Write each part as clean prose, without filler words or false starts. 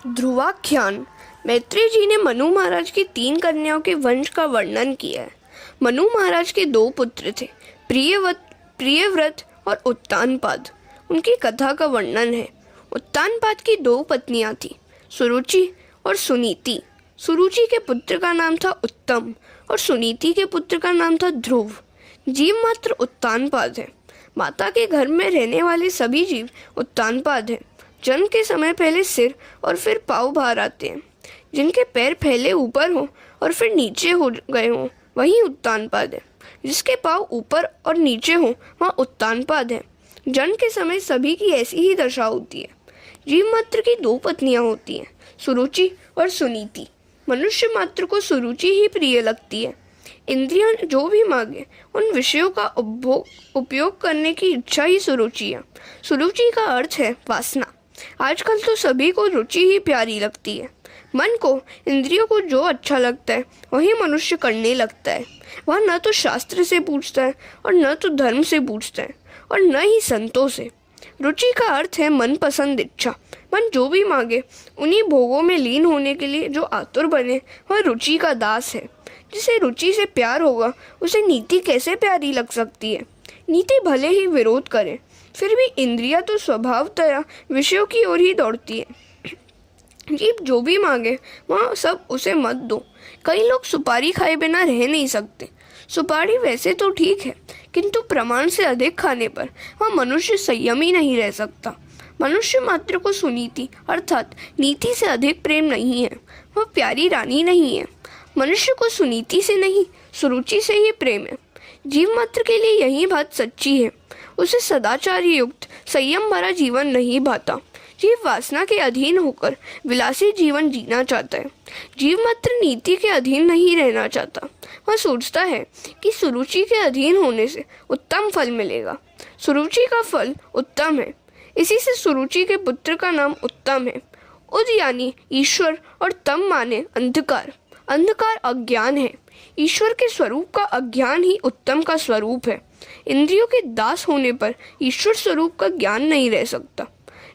ध्रुवाख्यान। मैत्रेय जी ने मनु महाराज की 3 कन्याओं के वंश का वर्णन किया है। मनु महाराज के 2 पुत्र थे, प्रियव्रत और उत्तानपाद। उनकी कथा का वर्णन है। उत्तानपाद की 2 पत्नियां थीं, सुरुचि और सुनीति। सुरुचि के पुत्र का नाम था उत्तम और सुनीति के पुत्र का नाम था ध्रुव। जीव मात्र उत्तानपाद है। माता के घर में रहने वाले सभी जीव उत्तानपाद हैं। जन्म के समय पहले सिर और फिर पाँव बाहर आते हैं। जिनके पैर पहले ऊपर हों और फिर नीचे हो गए हों वही उत्तानपाद है। जिसके पाँव ऊपर और नीचे हों वहाँ उत्तानपाद है। जन्म के समय सभी की ऐसी ही दशा होती है। जीव मात्र की 2 पत्नियां होती हैं, सुरुचि और सुनीति। मनुष्य मात्र को सुरुचि ही प्रिय लगती है। इंद्रियां जो भी मांगे उन विषयों का उपयोग करने की इच्छा ही सुरुचि है। सुरुचि का अर्थ है वासना। आजकल तो सभी को रुचि ही प्यारी लगती है। मन को, इंद्रियों को जो अच्छा लगता है वही मनुष्य करने लगता है। वह न तो शास्त्र से पूछता है और न तो धर्म से पूछता है और न ही संतों से। रुचि का अर्थ है मनपसंद इच्छा। मन जो भी मांगे उन्हीं भोगों में लीन होने के लिए जो आतुर बने वह रुचि का दास है। जिसे रुचि से प्यार होगा उसे नीति कैसे प्यारी लग सकती है। नीति भले ही विरोध करे फिर भी इंद्रियां तो स्वभावतया विषयों की ओर ही दौड़ती है। जीव जो भी मांगे वहाँ सब उसे मत दो। कई लोग सुपारी खाए बिना रह नहीं सकते। सुपारी वैसे तो ठीक है किंतु प्रमाण से अधिक खाने पर वह मनुष्य संयमी नहीं रह सकता। मनुष्य मात्र को सुनीति अर्थात नीति से अधिक प्रेम नहीं है। वह प्यारी रानी नहीं है। मनुष्य को सुनीति से नहीं सुरुचि से ही प्रेम है। जीव मात्र के लिए यही बात सच्ची है। उसे सदाचार युक्त संयम भरा जीवन नहीं भाता। जीव वासना के अधीन होकर विलासी जीवन जीना चाहता है। जीव मात्र नीति के अधीन नहीं रहना चाहता। वह सोचता है कि सुरुचि के अधीन होने से उत्तम फल मिलेगा। सुरुचि का फल उत्तम है, इसी से सुरुचि के पुत्र का नाम उत्तम है। उद यानी ईश्वर और तम माने अंधकार। अंधकार अज्ञान है। ईश्वर के स्वरूप का अज्ञान ही उत्तम का स्वरूप है। इंद्रियों के दास होने पर ईश्वर स्वरूप का ज्ञान नहीं रह सकता।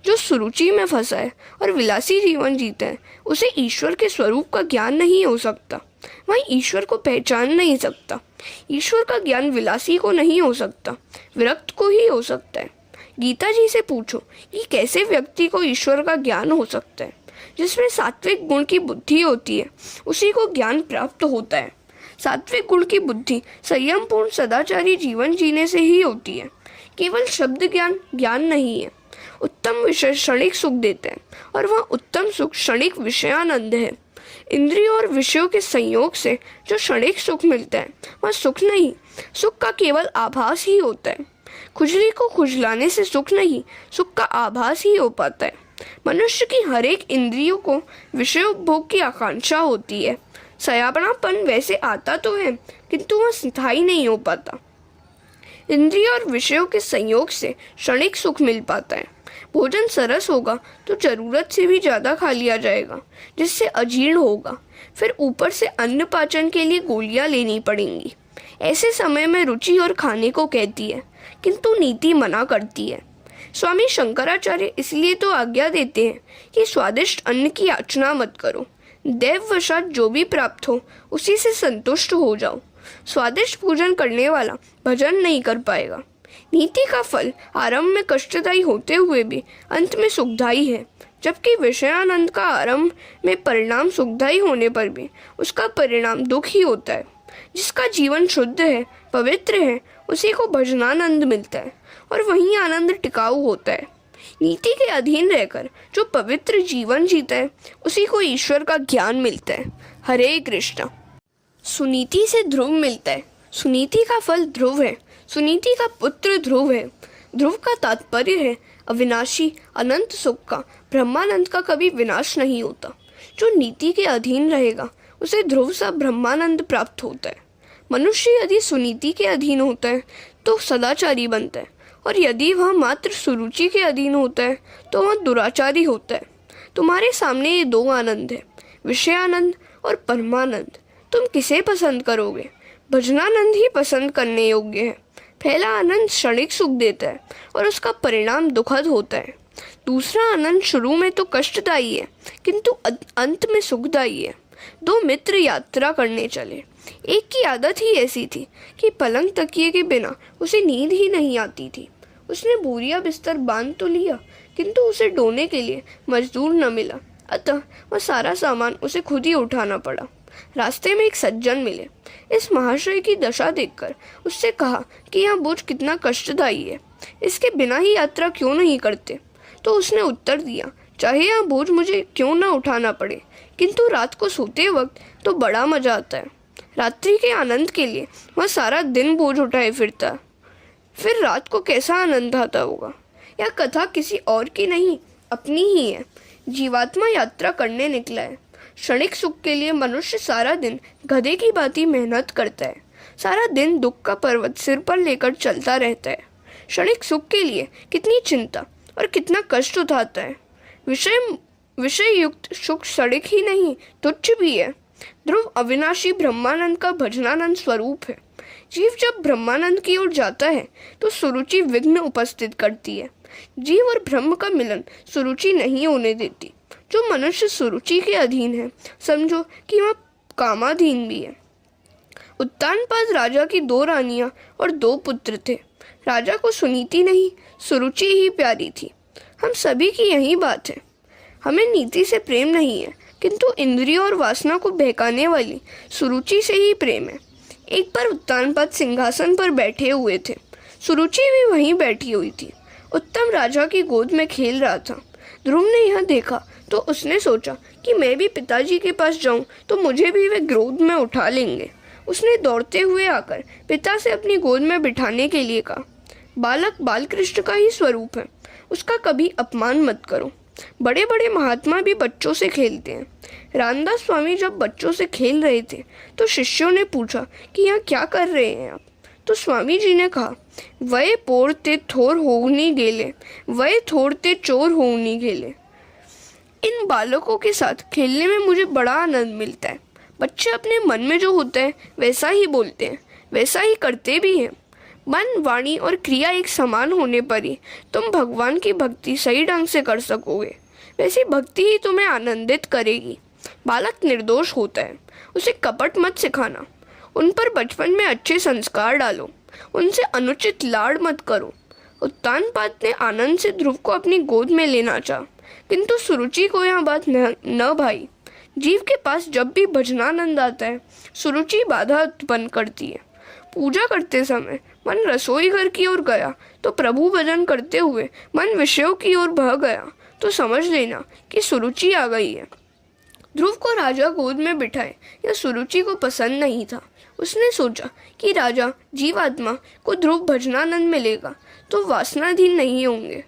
जो सुरुचि में फंसा है और विलासी जीवन जीता है उसे ईश्वर के स्वरूप का ज्ञान नहीं हो सकता। वह ईश्वर को पहचान नहीं सकता। ईश्वर का ज्ञान विलासी को नहीं हो सकता, विरक्त को ही हो सकता है। गीता जी से पूछो कि कैसे व्यक्ति को ईश्वर का ज्ञान हो सकता है। जिसमें सात्विक गुण की बुद्धि होती है उसी को ज्ञान प्राप्त होता है। सात्विक गुण की बुद्धि संयमपूर्ण सदाचारी जीवन जीने से ही होती है। केवल शब्द ज्ञान ज्ञान नहीं है। उत्तम विषय क्षणिक सुख देते हैं और वह उत्तम सुख क्षणिक विषयानंद है। इंद्रियों और विषयों के संयोग से जो क्षणिक सुख मिलता है वह सुख नहीं, सुख का केवल आभास ही होता है। खुजली को खुजलाने से सुख नहीं, सुख का आभास ही हो पाता है। मनुष्य की हर एक इंद्रियों को विषयोपभोग की आकांक्षा होती है। सयापनापन वैसे आता तो है किंतु वह स्थायी नहीं हो पाता। इंद्रियों और विषयों के संयोग से क्षणिक सुख मिल पाता है। भोजन सरस होगा तो जरूरत से भी ज्यादा खा लिया जाएगा जिससे अजीर्ण होगा। फिर ऊपर से अन्न पाचन के लिए गोलियां लेनी पड़ेंगी। ऐसे समय में रुचि और खाने को कहती है किंतु नीति मना करती है। स्वामी शंकराचार्य इसलिए तो आज्ञा देते हैं कि स्वादिष्ट अन्न की याचना मत करो। दैववशात जो भी प्राप्त हो उसी से संतुष्ट हो जाओ। स्वादिष्ट भोजन करने वाला भजन नहीं कर पाएगा। नीति का फल आरंभ में कष्टदायी होते हुए भी अंत में सुखदायी है, जबकि विषयानंद का आरंभ में परिणाम सुखदायी होने पर भी उसका परिणाम दुख ही होता है। जिसका जीवन शुद्ध है, पवित्र है, उसी को भजनानंद मिलता है और वही आनंद टिकाऊ होता है। नीति के अधीन रहकर जो पवित्र जीवन जीता है उसी को ईश्वर का ज्ञान मिलता है। हरे कृष्णा। सुनीति से ध्रुव मिलता है। सुनीति का फल ध्रुव है। सुनीति का पुत्र ध्रुव है। ध्रुव का तात्पर्य है अविनाशी अनंत सुख का। ब्रह्मानंद का कभी विनाश नहीं होता। जो नीति के अधीन रहेगा उसे ध्रुव सा ब्रह्मानंद प्राप्त होता है। मनुष्य यदि सुनीति के अधीन होता है तो सदाचारी बनता है और यदि वह मात्र सुरुचि के अधीन होता है तो वह दुराचारी होता है। तुम्हारे सामने ये 2 आनंद है, विषयानंद और परमानंद। तुम किसे पसंद करोगे? भजनानंद ही पसंद करने योग्य है। पहला आनंद क्षणिक सुख देता है और उसका परिणाम दुखद होता है। दूसरा आनंद शुरू में तो कष्टदायी है, किंतु अंत में सुखदायी है। दो मित्र यात्रा करने चले। एक की आदत ही ऐसी थी कि पलंग तकिए के बिना उसे नींद ही नहीं आती थी। उसने बोरिया बिस्तर बांध तो लिया, किंतु उसे ढोने के लिए मजदूर न मिला, अतः वह सारा सामान उसे खुद ही उठाना पड़ा। रास्ते में एक सज्जन मिले। इस महाशय की दशा देखकर उससे कहा कि यह बोझ कितना कष्टदायी है, इसके बिना ही यात्रा क्यों नहीं करते। तो उसने उत्तर दिया, चाहे यह बोझ मुझे क्यों न उठाना पड़े, किंतु रात को सोते वक्त तो बड़ा मजा आता है। रात्रि के आनंद के लिए वह सारा दिन बोझ उठाए फिरता, फिर रात को कैसा आनंद आता होगा। यह कथा किसी और की नहीं, अपनी ही है। जीवात्मा यात्रा करने निकला है। क्षणिक सुख के लिए मनुष्य सारा दिन गधे की भांति मेहनत करता है, सारा दिन दुख का पर्वत सिर पर लेकर चलता रहता है। क्षणिक सुख के लिए कितनी चिंता और कितना कष्ट उठाता है। विषय युक्त सुख क्षणिक ही नहीं, तुच्छ भी है। ध्रुव अविनाशी ब्रह्मानंद का भजनानंद स्वरूप है। जीव जब ब्रह्मानंद की ओर जाता है तो सुरुचि विघ्न उपस्थित करती है। जीव और ब्रह्म का मिलन सुरुचि नहीं होने देती। जो मनुष्य सुरुचि के अधीन है, समझो कि वह कामाधीन भी है। उत्तानपाद राजा की 2 रानियां और 2 पुत्र थे। राजा को सुनीति नहीं, सुरुचि ही प्यारी थी। हम सभी की यही बात है। हमें नीति से प्रेम नहीं है, किंतु इंद्रियों और वासना को बहकाने वाली सुरुचि से ही प्रेम है। एक बार उत्तानपाद सिंहासन पर बैठे हुए थे। सुरुचि भी वहीं बैठी हुई थी। उत्तम राजा की गोद में खेल रहा था। ध्रुव ने यह देखा तो उसने सोचा कि मैं भी पिताजी के पास जाऊं तो मुझे भी वे गोद में उठा लेंगे। उसने दौड़ते हुए आकर पिता से अपनी गोद में बिठाने के लिए कहा। बालक बालकृष्ण का ही स्वरूप है, उसका कभी अपमान मत करो। बड़े बड़े महात्मा भी बच्चों से खेलते हैं। रामदास स्वामी जब बच्चों से खेल रहे थे तो शिष्यों ने पूछा कि यहाँ क्या कर रहे हैं आप। तो स्वामी जी ने कहा, वय पोरते थोर होनी गेले, वय थोरते चोर होनी गेले। इन बालकों के साथ खेलने में मुझे बड़ा आनंद मिलता है। बच्चे अपने मन में जो होता है वैसा ही बोलते हैं, वैसा ही करते भी हैं। मन, वाणी और क्रिया एक समान होने पर ही तुम भगवान की भक्ति सही ढंग से कर सकोगे। वैसी भक्ति ही तुम्हें आनंदित करेगी। बालक निर्दोष होता है, उसे कपट मत सिखाना। उन पर बचपन में अच्छे संस्कार डालो, उनसे अनुचित लाड़ मत करो। उत्तानपाद ने आनंद से ध्रुव को अपनी गोद में लेना चाहा, किंतु सुरुचि को यह बात न भाई। जीव के पास जब भी भजनानंद आता है, सुरुचि बाधा उत्पन्न करती है। पूजा करते समय मन रसोई घर की ओर गया तो प्रभु भजन करते हुए मन विषयों की ओर बह गया तो समझ लेना कि सुरुचि आ गई है। ध्रुव को राजा गोद में बिठाए यह सुरुचि को पसंद नहीं था। उसने सोचा कि राजा जीवात्मा को ध्रुव भजनानंद मिलेगा तो वासनाधीन नहीं होंगे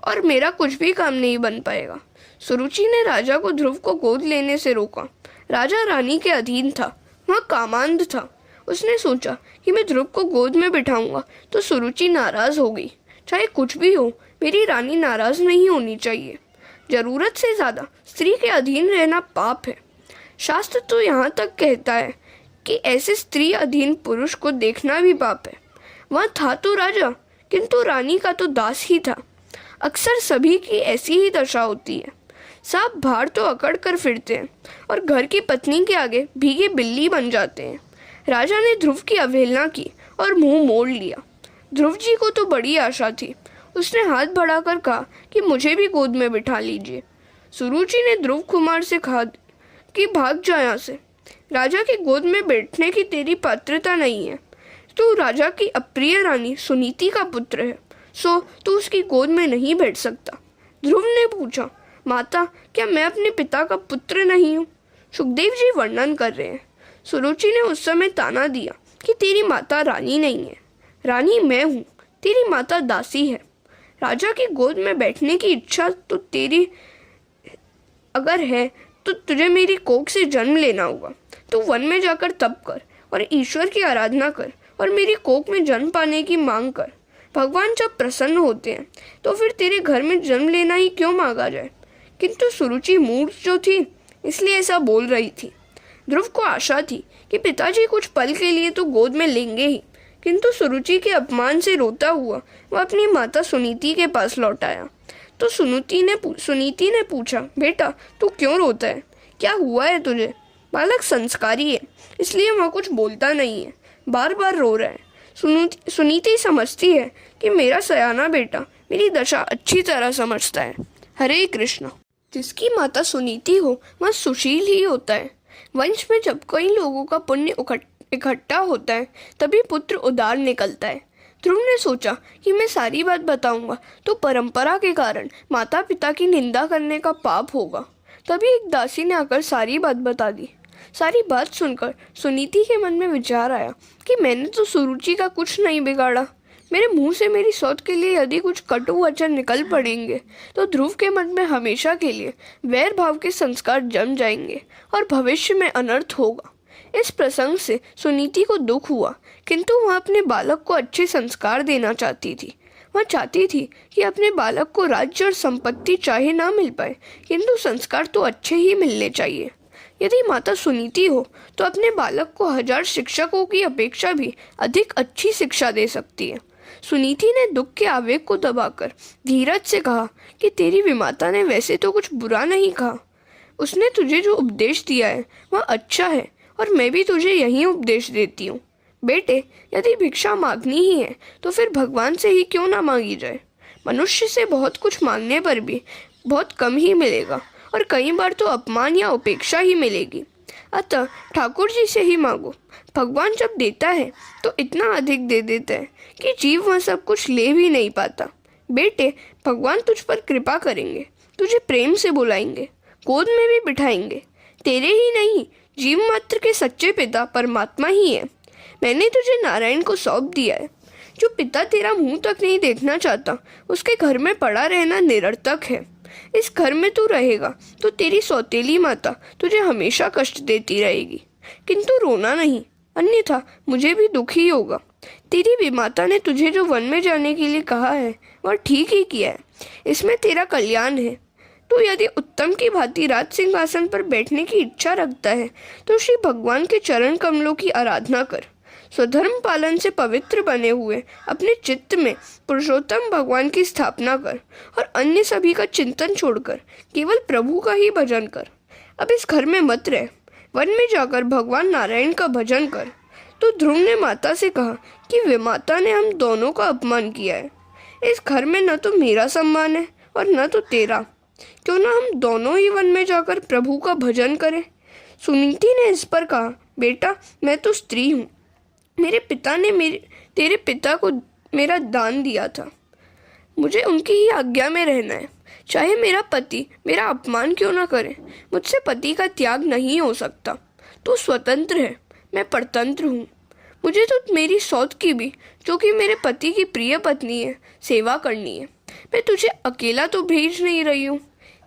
और मेरा कुछ भी काम नहीं बन पाएगा। सुरुचि ने राजा को ध्रुव को गोद लेने से रोका। राजा रानी के अधीन था, वह कामांध था। उसने सोचा कि मैं ध्रुव को गोद में बिठाऊंगा तो सुरुचि नाराज होगी। चाहे कुछ भी हो, मेरी रानी नाराज नहीं होनी चाहिए। जरूरत से ज्यादा स्त्री के अधीन रहना पाप है। शास्त्र तो यहाँ तक कहता है कि ऐसे स्त्री अधीन पुरुष को देखना भी पाप है। वह था तो राजा, किंतु रानी का तो दास ही था। अक्सर सभी की ऐसी ही दशा होती है। सांप बाहर तो अकड़ कर फिरते हैं और घर की पत्नी के आगे भीगे बिल्ली बन जाते हैं। राजा ने ध्रुव की अवहेलना की और मुंह मोड़ लिया। ध्रुव जी को तो बड़ी आशा थी। उसने हाथ बढ़ाकर कहा कि मुझे भी गोद में बिठा लीजिए। सुरुचि ने ध्रुव कुमार से कहा कि भाग जा यहाँ से। राजा की गोद में बैठने की तेरी पात्रता नहीं है। तू राजा की अप्रिय रानी सुनीति का पुत्र है, सो तू उसकी गोद में नहीं बैठ सकता। ध्रुव ने पूछा, माता क्या मैं अपने पिता का पुत्र नहीं हूँ? सुखदेव जी वर्णन कर रहे हैं। सुरुचि ने उस समय ताना दिया कि तेरी माता रानी नहीं है, रानी मैं हूँ, तेरी माता दासी है। राजा की गोद में बैठने की इच्छा तो तेरी अगर है तो तुझे मेरी कोख से जन्म लेना होगा। तू वन में जाकर तप कर और ईश्वर की आराधना कर और मेरी कोख में जन्म पाने की मांग कर। भगवान जब प्रसन्न होते हैं तो फिर तेरे घर में जन्म लेना ही क्यों मांगा जाए। किंतु सुरुचि मूर्ख जो थी इसलिए ऐसा बोल रही थी। ध्रुव को आशा थी कि पिताजी कुछ पल के लिए तो गोद में लेंगे ही, किंतु सुरुचि के अपमान से रोता हुआ वह अपनी माता सुनीति के पास लौट आया। तो सुनीति ने पूछा, बेटा तू क्यों रोता है, क्या हुआ है तुझे? बालक संस्कारी है, इसलिए वह कुछ बोलता नहीं है, बार बार रो रहा है। सुनीति समझती है कि मेरा सयाना बेटा मेरी दशा अच्छी तरह समझता है। हरे कृष्ण। जिसकी माता सुनीति हो वह सुशील ही होता है। वंश में जब कई लोगों का पुण्य इकट्ठा होता है तभी पुत्र उदार निकलता है। ध्रुव ने सोचा कि मैं सारी बात बताऊंगा तो परंपरा के कारण माता पिता की निंदा करने का पाप होगा। तभी एक दासी ने आकर सारी बात बता दी। सारी बात सुनकर सुनीति के मन में विचार आया कि मैंने तो सुरुचि का कुछ नहीं बिगाड़ा। मेरे मुंह से मेरी सौत के लिए यदि कुछ कटु वचन निकल पड़ेंगे तो ध्रुव के मन में हमेशा के लिए वैर भाव के संस्कार जम जाएंगे और भविष्य में अनर्थ होगा। इस प्रसंग से सुनीति को दुख हुआ, किंतु वह अपने बालक को अच्छे संस्कार देना चाहती थी। वह चाहती थी कि अपने बालक को राज्य और संपत्ति चाहे ना मिल पाए, किंतु संस्कार तो अच्छे ही मिलने चाहिए। यदि माता सुनीति हो तो अपने बालक को 1000 शिक्षकों की अपेक्षा भी अधिक अच्छी शिक्षा दे सकती है। सुनीति ने दुख के आवेग को दबाकर धीरज से कहा कि तेरी विमाता ने वैसे तो कुछ बुरा नहीं कहा। उसने तुझे जो उपदेश दिया है वह अच्छा है और मैं भी तुझे यही उपदेश देती हूँ। बेटे, यदि भिक्षा मांगनी ही है तो फिर भगवान से ही क्यों ना मांगी जाए। मनुष्य से बहुत कुछ मांगने पर भी बहुत कम ही मिलेगा और कई बार तो अपमान या उपेक्षा ही मिलेगी। अतः ठाकुर जी से ही मांगो। भगवान जब देता है तो इतना अधिक दे देता है कि जीव वह सब कुछ ले भी नहीं पाता। बेटे, भगवान तुझ पर कृपा करेंगे, तुझे प्रेम से बुलाएंगे, गोद में भी बिठाएंगे। तेरे ही नहीं, जीव मात्र के सच्चे पिता परमात्मा ही है। मैंने तुझे नारायण को सौंप दिया है। जो पिता तेरा मुंह तक नहीं देखना चाहता उसके घर में पड़ा रहना निरर्थक है। इस घर में तू रहेगा तो तेरी सौतेली माता तुझे हमेशा कष्ट देती रहेगी, किंतु रोना नहीं, अन्यथा मुझे भी दुख ही होगा। तेरी विमाता ने तुझे जो वन में जाने के लिए कहा है वह ठीक ही किया है, इसमें तेरा कल्याण है। तो यदि उत्तम की भांति राज सिंहासन पर बैठने की इच्छा रखता है तो श्री भगवान के चरण कमलों की आराधना कर। स्वधर्म पालन से पवित्र बने हुए अपने चित्त में पुरुषोत्तम भगवान की स्थापना कर और अन्य सभी का चिंतन छोड़कर केवल प्रभु का ही भजन कर। अब इस घर में मत रह, वन में जाकर भगवान नारायण का भजन कर। तो ध्रुव ने माता से कहा कि विमाता ने हम दोनों का अपमान किया है। इस घर में न तो मेरा सम्मान है और न तो तेरा। क्यों ना हम दोनों ही वन में जाकर प्रभु का भजन करें। सुनीति ने इस पर कहा, बेटा मैं तो स्त्री हूँ, मेरे पिता ने तेरे पिता को मेरा दान दिया था, मुझे उनकी ही आज्ञा में रहना है। चाहे मेरा पति मेरा अपमान क्यों ना करे, मुझसे पति का त्याग नहीं हो सकता। तू स्वतंत्र है, मैं परतंत्र हूँ। मुझे तो मेरी सौत की भी, जो कि मेरे पति की प्रिय पत्नी है, सेवा करनी है। मैं तुझे अकेला तो भेज नहीं रही हूँ,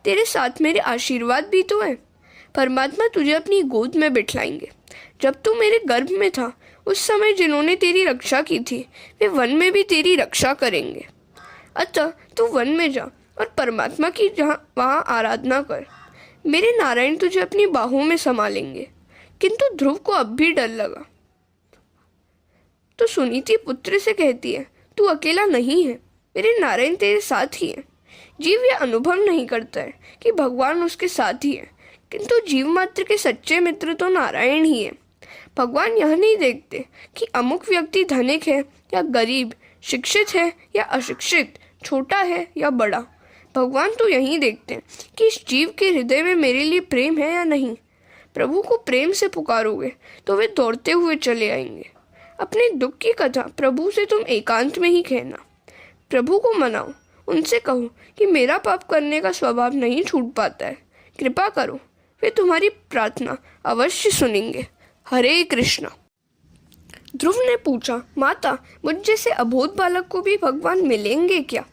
तेरे साथ मेरे आशीर्वाद भी तो है। परमात्मा तुझे अपनी गोद में बिठाएंगे। जब तू मेरे गर्भ में था उस समय जिन्होंने तेरी रक्षा की थी वे वन में भी तेरी रक्षा करेंगे। अतः तू वन में जा और परमात्मा की वहाँ आराधना कर। मेरे नारायण तुझे अपनी बाहों में संभालेंगे। किंतु ध्रुव को अब भी डर लगा। तो सुनीति पुत्र से कहती है, तू अकेला नहीं है, मेरे नारायण तेरे साथ ही है। जीव यह अनुभव नहीं करता है कि भगवान उसके साथ ही है, किंतु जीव मात्र के सच्चे मित्र तो नारायण ही है। भगवान यह नहीं देखते कि अमुक व्यक्ति धनिक है या गरीब, शिक्षित है या अशिक्षित, छोटा है या बड़ा। भगवान तो यही देखते हैं कि इस जीव के हृदय में मेरे लिए प्रेम है या नहीं। प्रभु को प्रेम से पुकारोगे तो वे दौड़ते हुए चले आएंगे। अपने दुख की कथा प्रभु से तुम एकांत में ही कहना। प्रभु को मनाओ, उनसे कहो कि मेरा पाप करने का स्वभाव नहीं छूट पाता है, कृपा करो, वे तुम्हारी प्रार्थना अवश्य सुनेंगे। हरे कृष्ण। ध्रुव ने पूछा, माता मुझ जैसे अबोध बालक को भी भगवान मिलेंगे क्या?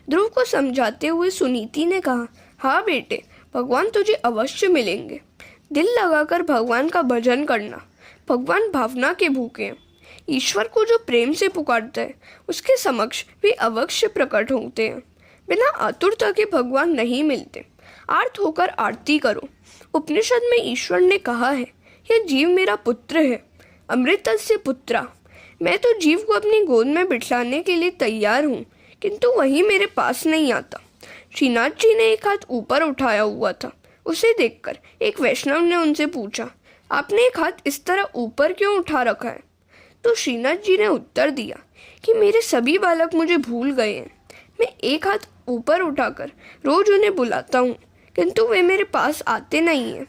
ध्रुव को समझाते हुए सुनीति ने कहा, हाँ बेटे, भगवान तुझे अवश्य मिलेंगे। दिल लगाकर भगवान का भजन करना। भगवान भावना के भूखे हैं। ईश्वर को जो प्रेम से पुकारता है उसके समक्ष वे अवश्य प्रकट होते हैं। बिना आतुरता के भगवान नहीं मिलते। आर्त होकर आरती करो। उपनिषद में ईश्वर ने कहा है, यह जीव मेरा पुत्र है, अमृतस्य पुत्रा। मैं तो जीव को अपनी गोद में बिठाने के लिए तैयार हूँ, किंतु वही मेरे पास नहीं आता। श्रीनाथ जी ने एक हाथ ऊपर उठाया हुआ था। उसे देखकर एक वैष्णव ने उनसे पूछा, आपने एक हाथ इस तरह ऊपर क्यों उठा रखा है? तो श्रीनाथ जी ने उत्तर दिया कि मेरे सभी बालक मुझे भूल गए हैं। मैं एक हाथ ऊपर उठाकर रोज उन्हें बुलाता हूँ, किंतु वे मेरे पास आते नहीं हैं।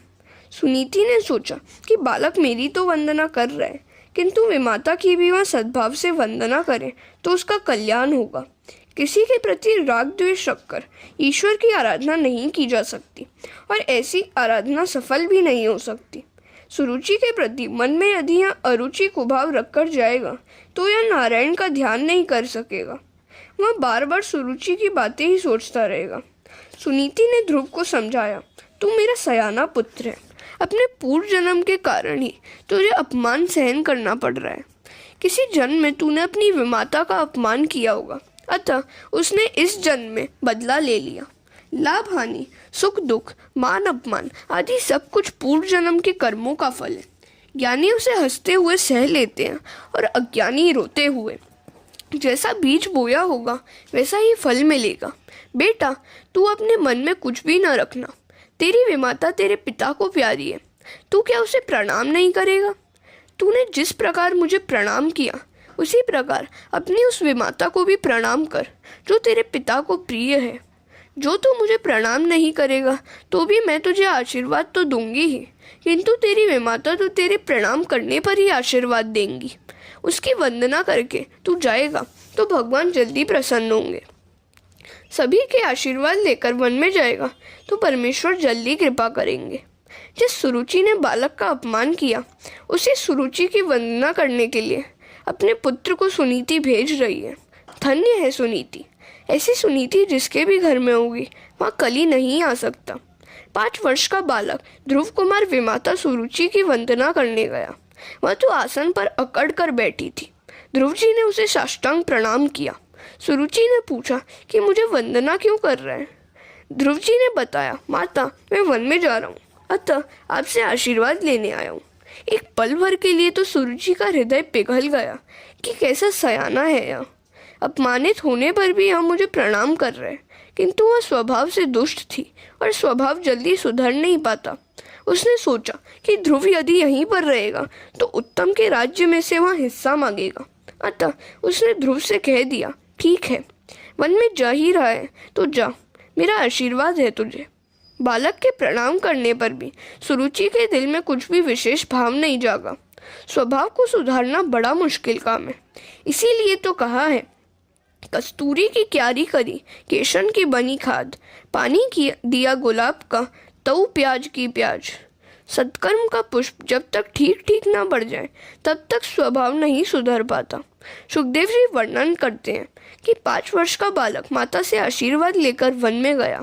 सुनीति ने सोचा कि बालक मेरी तो वंदना कर रहे हैं, किंतु वे माता की भी वह सद्भाव से वंदना करें तो उसका कल्याण होगा। किसी के प्रति राग द्वेष रखकर ईश्वर की आराधना नहीं की जा सकती और ऐसी आराधना सफल भी नहीं हो सकती। सुरुचि के प्रति मन में यदि यह अरुचि कुभाव रखकर जाएगा तो यह नारायण का ध्यान नहीं कर सकेगा। वह बार बार सुरुचि की बातें ही सोचता रहेगा। सुनीति ने ध्रुव को समझाया, तू मेरा सयाना पुत्र है, अपने पूर्व जन्म के कारण ही तुझे अपमान सहन करना पड़ रहा है। किसी जन्म में तूने अपनी विमाता का अपमान किया होगा, अतः उसने इस जन्म में बदला ले लिया। लाभ हानि, सुख दुख, मान अपमान आदि सब कुछ पूर्व जन्म के कर्मों का फल है। ज्ञानी उसे हंसते हुए सह लेते हैं और अज्ञानी रोते हुए। जैसा बीज बोया होगा वैसा ही फल मिलेगा। बेटा, तू अपने मन में कुछ भी न रखना। तेरी विमाता तेरे पिता को प्यारी है, तू क्या उसे प्रणाम नहीं करेगा? तूने जिस प्रकार मुझे प्रणाम किया उसी प्रकार अपनी उस विमाता को भी प्रणाम कर जो तेरे पिता को प्रिय है। जो तू मुझे प्रणाम नहीं करेगा तो भी मैं तुझे आशीर्वाद तो दूंगी ही, किंतु तेरी विमाता तो तेरे प्रणाम करने पर ही आशीर्वाद देंगी। उसकी वंदना करके तू जाएगा तो भगवान जल्दी प्रसन्न होंगे। सभी के आशीर्वाद लेकर वन में जाएगा तो परमेश्वर जल्दी कृपा करेंगे। जिस सुरुचि ने बालक का अपमान किया उसी सुरुचि की वंदना करने के लिए अपने पुत्र को सुनीति भेज रही है। धन्य है सुनीति। ऐसी सुनीति जिसके भी घर में होगी वहाँ कली नहीं आ सकता। 5 वर्ष का बालक ध्रुव कुमार विमाता सुरुचि की वंदना करने गया। वह तो आसन पर अकड़ कर बैठी थी। ध्रुव जी ने उसे साष्टांग प्रणाम किया। सुरुचि ने पूछा कि मुझे वंदना क्यों कर रहे हैं? ध्रुव जी ने बताया, माता, मैं वन में जा रहा हूँ, अतः आपसे आशीर्वाद लेने आया हूँ। एक पल भर के लिए तो सुरुचि का हृदय पिघल गया कि कैसा सयाना है यह। अपमानित होने पर भी यह मुझे प्रणाम कर रहे, किंतु वह स्वभाव से दुष्ट थी और स्वभाव जल्दी सुधर नहीं पाता। उसने सोचा कि ध्रुव यदि यहीं पर रहेगा तो उत्तम के राज्य में से वह हिस्सा मांगेगा। अतः उसने ध्रुव से कह दिया, ठीक है, वन में जा ही रहा है तो जा, मेरा आशीर्वाद है तुझे। बालक के प्रणाम करने पर भी सुरुचि के दिल में कुछ भी विशेष भाव नहीं जागा। स्वभाव को सुधारना बड़ा मुश्किल काम है। इसीलिए तो कहा है, कस्तूरी की क्यारी करी, केशन की बनी खाद, पानी की दिया गुलाब का, तऊ प्याज की प्याज। सत्कर्म का पुष्प जब तक ठीक ठीक ना बढ़ जाए तब तक स्वभाव नहीं सुधर पाता। सुखदेव जी वर्णन करते हैं कि 5 वर्ष का बालक माता से आशीर्वाद लेकर वन में गया।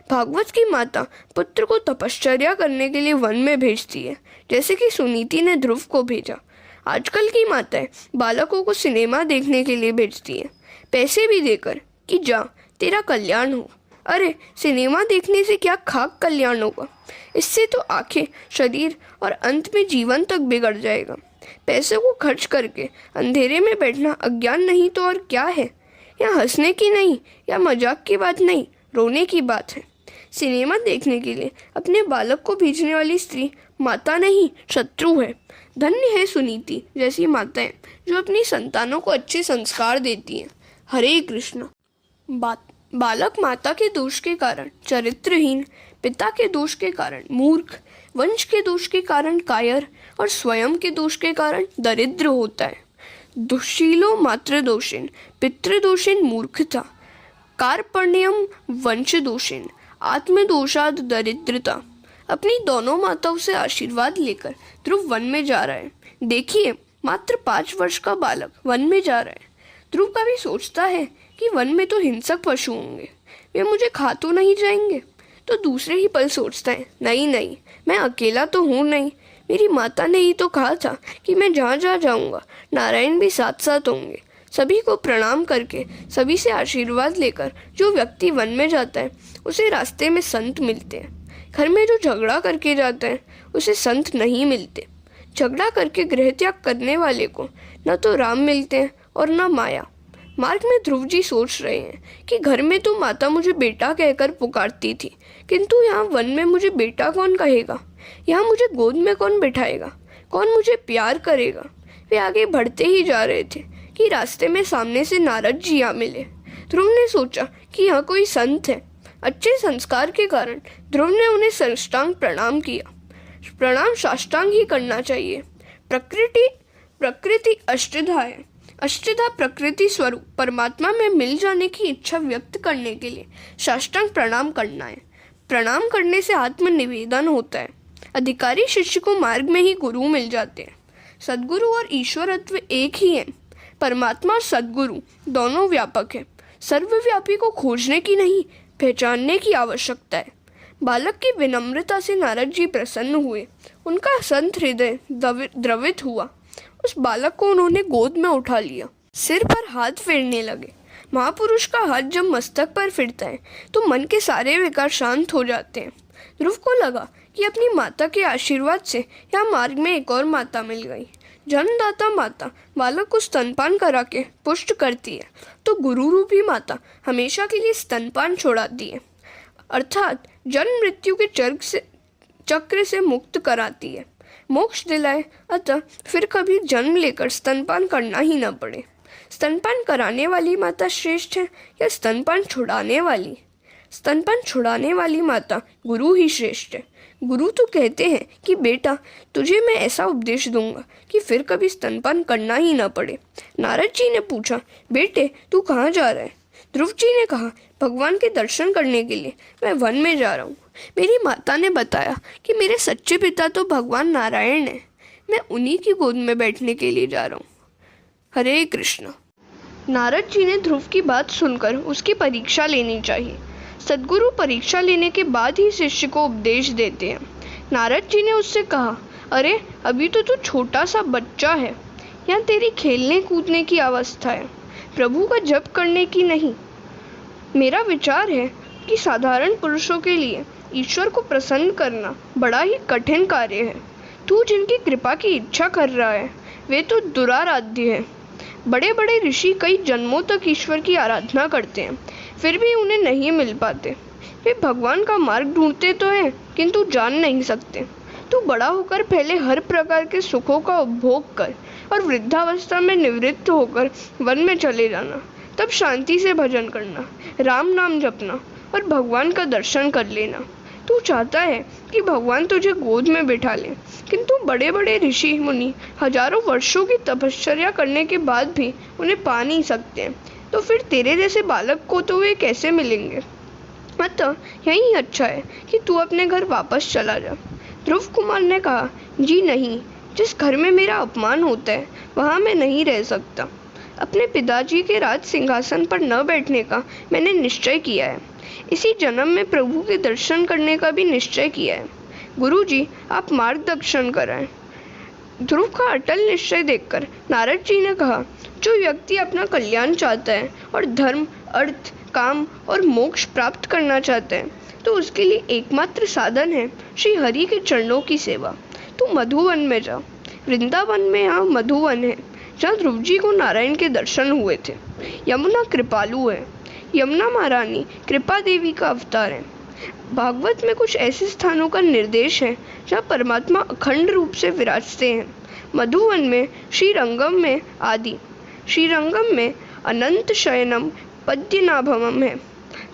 भागवत की माता पुत्र को तपश्चर्या करने के लिए वन में भेजती है, जैसे कि सुनीति ने ध्रुव को भेजा। आजकल की माताएं बालकों को सिनेमा देखने के लिए भेजती हैं, पैसे भी देकर कि जा, तेरा कल्याण हो। अरे, सिनेमा देखने से क्या खाक कल्याण होगा? इससे तो आंखें, शरीर और अंत में जीवन तक बिगड़ जाएगा। पैसे को खर्च करके अंधेरे में बैठना अज्ञान नहीं तो और क्या है? यह हंसने की नहीं या मजाक की बात नहीं, रोने की बात है। सिनेमा देखने के लिए अपने बालक को भेजने वाली स्त्री माता नहीं, शत्रु है। धन्य है सुनीति जैसी माताएं जो अपनी संतानों को अच्छे संस्कार देती हैं। हरे कृष्ण। बालक माता के दोष के कारण चरित्रहीन, पिता के दोष के कारण मूर्ख, वंश के दोष के कारण कायर और स्वयं के दोष के कारण दरिद्र होता है। दुशीलो मातृ दोषेन, पितृदोषेन मूर्खता, कार्पण्यम वंश दोषेन, आत्मदोषाद दरिद्रता। अपनी दोनों माताओं से आशीर्वाद लेकर ध्रुव वन में जा रहा है। देखिए, मात्र 5 वर्ष का बालक वन में जा रहा है। ध्रुव कभी सोचता है कि वन में तो हिंसक पशु होंगे, वे मुझे खा तो नहीं जाएंगे। तो दूसरे ही पल सोचता है, नहीं नहीं, मैं अकेला तो हूँ नहीं। मेरी माता ने ही तो कहा था कि मैं जहाँ जहाँ जाऊँगा नारायण भी साथ साथ होंगे। सभी को प्रणाम करके, सभी से आशीर्वाद लेकर जो व्यक्ति वन में जाता है उसे रास्ते में संत मिलते हैं। घर में जो झगड़ा करके जाता है उसे संत नहीं मिलते। झगड़ा करके गृह त्याग करने वाले को न तो राम मिलते हैं और न माया। मार्ग में ध्रुव जी सोच रहे हैं कि घर में तो माता मुझे बेटा कहकर पुकारती थी, किंतु यहाँ वन में मुझे बेटा कौन कहेगा? यहाँ मुझे गोद में कौन बिठाएगा? कौन मुझे प्यार करेगा? वे आगे बढ़ते ही जा रहे थे कि रास्ते में सामने से नारद जी आ मिले। ध्रुव ने सोचा कि यहाँ कोई संत है। अच्छे संस्कार के कारण ध्रुव ने उन्हें साष्टांग प्रणाम किया। प्रणाम साष्टांग ही करना चाहिए। प्रकृति अष्टधा है। अष्टधा प्रकृति स्वरूप परमात्मा में मिल जाने की इच्छा व्यक्त करने के लिए साष्टांग प्रणाम करना है। प्रणाम करने से आत्मनिवेदन होता है। अधिकारी शिष्य को मार्ग में ही गुरु मिल जाते हैं। सद्गुरु और ईश्वरत्व एक ही है। परमात्मा और सद्गुरु दोनों व्यापक है। सर्वव्यापी को खोजने की नहीं, पहचानने की आवश्यकता है। बालक की विनम्रता से नारद जी प्रसन्न हुए। उनका संत हृदय द्रवित हुआ। उस बालक को उन्होंने गोद में उठा लिया। सिर पर हाथ फेरने लगे। महापुरुष का हाथ जब मस्तक पर फिरता है तो मन के सारे विकार शांत हो जाते हैं। ध्रुव को लगा कि अपनी माता के आशीर्वाद से यहाँ मार्ग में एक और माता मिल गई। जन्मदाता माता बालक को स्तनपान करा के पुष्ट करती है, तो गुरु रूपी माता हमेशा के लिए स्तनपान छोड़ाती है, अर्थात जन्म मृत्यु के चक्र से मुक्त कराती है, मोक्ष दिलाए। अतः फिर कभी जन्म लेकर स्तनपान करना ही न पड़े। स्तनपान कराने वाली माता श्रेष्ठ है या स्तनपान छुड़ाने वाली? स्तनपान छुड़ाने वाली माता गुरु ही श्रेष्ठ है। गुरु तो कहते हैं कि बेटा, तुझे मैं ऐसा उपदेश दूंगा कि फिर कभी स्तनपान करना ही न पड़े। नारद जी ने पूछा, बेटे तू कहाँ जा रहा है? ध्रुव जी ने कहा, भगवान के दर्शन करने के लिए मैं वन में जा रहा हूँ। मेरी माता ने बताया कि मेरे सच्चे पिता तो भगवान नारायण हैं। मैं उन्हीं की गोद में बैठने के लिए जा रहा हूँ। हरे कृष्ण। नारद जी ने ध्रुव की बात सुनकर उसकी परीक्षा लेनी चाहिए। सद्गुरु परीक्षा लेने के बाद ही शिष्य को उपदेश देते हैं। नारद जी ने उससे कहा, अरे अभी तो तू छोटा सा बच्चा है, यहाँ तेरी खेलने कूदने की अवस्था है, प्रभु का जप करने की नहीं। मेरा विचार है कि साधारण पुरुषों के लिए ईश्वर को प्रसन्न करना बड़ा ही कठिन कार्य है। तू जिनकी कृपा की इच्छा कर रहा है वे तो दुराराध्य है। बड़े बड़े ऋषि कई जन्मों तक ईश्वर की आराधना करते हैं, फिर भी उन्हें नहीं मिल पाते। वे भगवान का मार्ग ढूंढते तो हैं, किंतु जान नहीं सकते। तू बड़ा होकर पहले हर प्रकार के सुखों का उपभोग कर और वृद्धावस्था में निवृत्त होकर वन में चले जाना। तब शांति से भजन करना, राम नाम जपना और भगवान का दर्शन कर लेना। तू चाहता है कि भगवान तुझे गोद में बिठा ले, किंतु बड़े बड़े ऋषि मुनि हजारों वर्षों की तपश्चर्या करने के बाद भी उन्हें पा नहीं सकते, तो फिर तेरे जैसे बालक को तो वे कैसे मिलेंगे? अतः यही अच्छा है कि तू अपने घर वापस चला जा। ध्रुव कुमार ने कहा, जी नहीं, जिस घर में मेरा अपमान होता है वहाँ मैं नहीं रह सकता। अपने पिताजी के राज सिंहासन पर न बैठने का मैंने निश्चय किया है। इसी जन्म में प्रभु के दर्शन करने का भी निश्चय किया है। गुरुजी, आप मार्गदर्शन कराएं। ध्रुव का अटल निश्चय देखकर नारद जी ने कहा, जो व्यक्ति अपना कल्याण चाहता है और धर्म, अर्थ, काम और मोक्ष प्राप्त करना चाहता है, तो उसके लिए एकमात्र साधन है श्री हरि के चरणों की सेवा। तू मधुवन में जा। वृंदावन में यहाँ मधुवन है, जहाँ ध्रुव जी को नारायण के दर्शन हुए थे। यमुना कृपालु है। यमुना महारानी कृपा देवी का अवतार है। भागवत में कुछ ऐसे स्थानों का निर्देश है जहाँ परमात्मा अखंड रूप से विराजते हैं। मधुवन में श्रीरंगम में आदि, श्रीरंगम में अनंत शयनम पद्मनाभम है।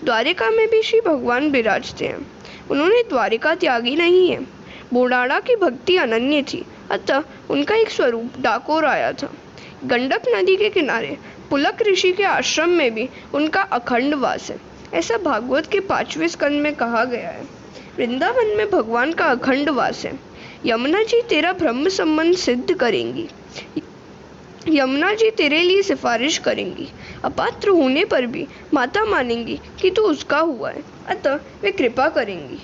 द्वारिका में भी श्री भगवान विराजते हैं। उन्होंने द्वारिका त्यागी नहीं है। बोडाड़ा की भक्ति अनन्य थी, अतः उनका एक स्वरूप डाकोर आया था। गंडक नदी के किनारे पुलक ऋषि के आश्रम में भी उनका अखंड वास है, ऐसा भागवत के 5वें स्कंद में कहा गया है। वृंदावन में भगवान का अखंड वास है। यमुना जी तेरा ब्रह्म संबंध सिद्ध करेंगी। यमुना जी तेरे लिए सिफारिश करेंगी। अपात्र होने पर भी माता मानेंगी कि तू उसका हुआ है, अतः वे कृपा करेंगी।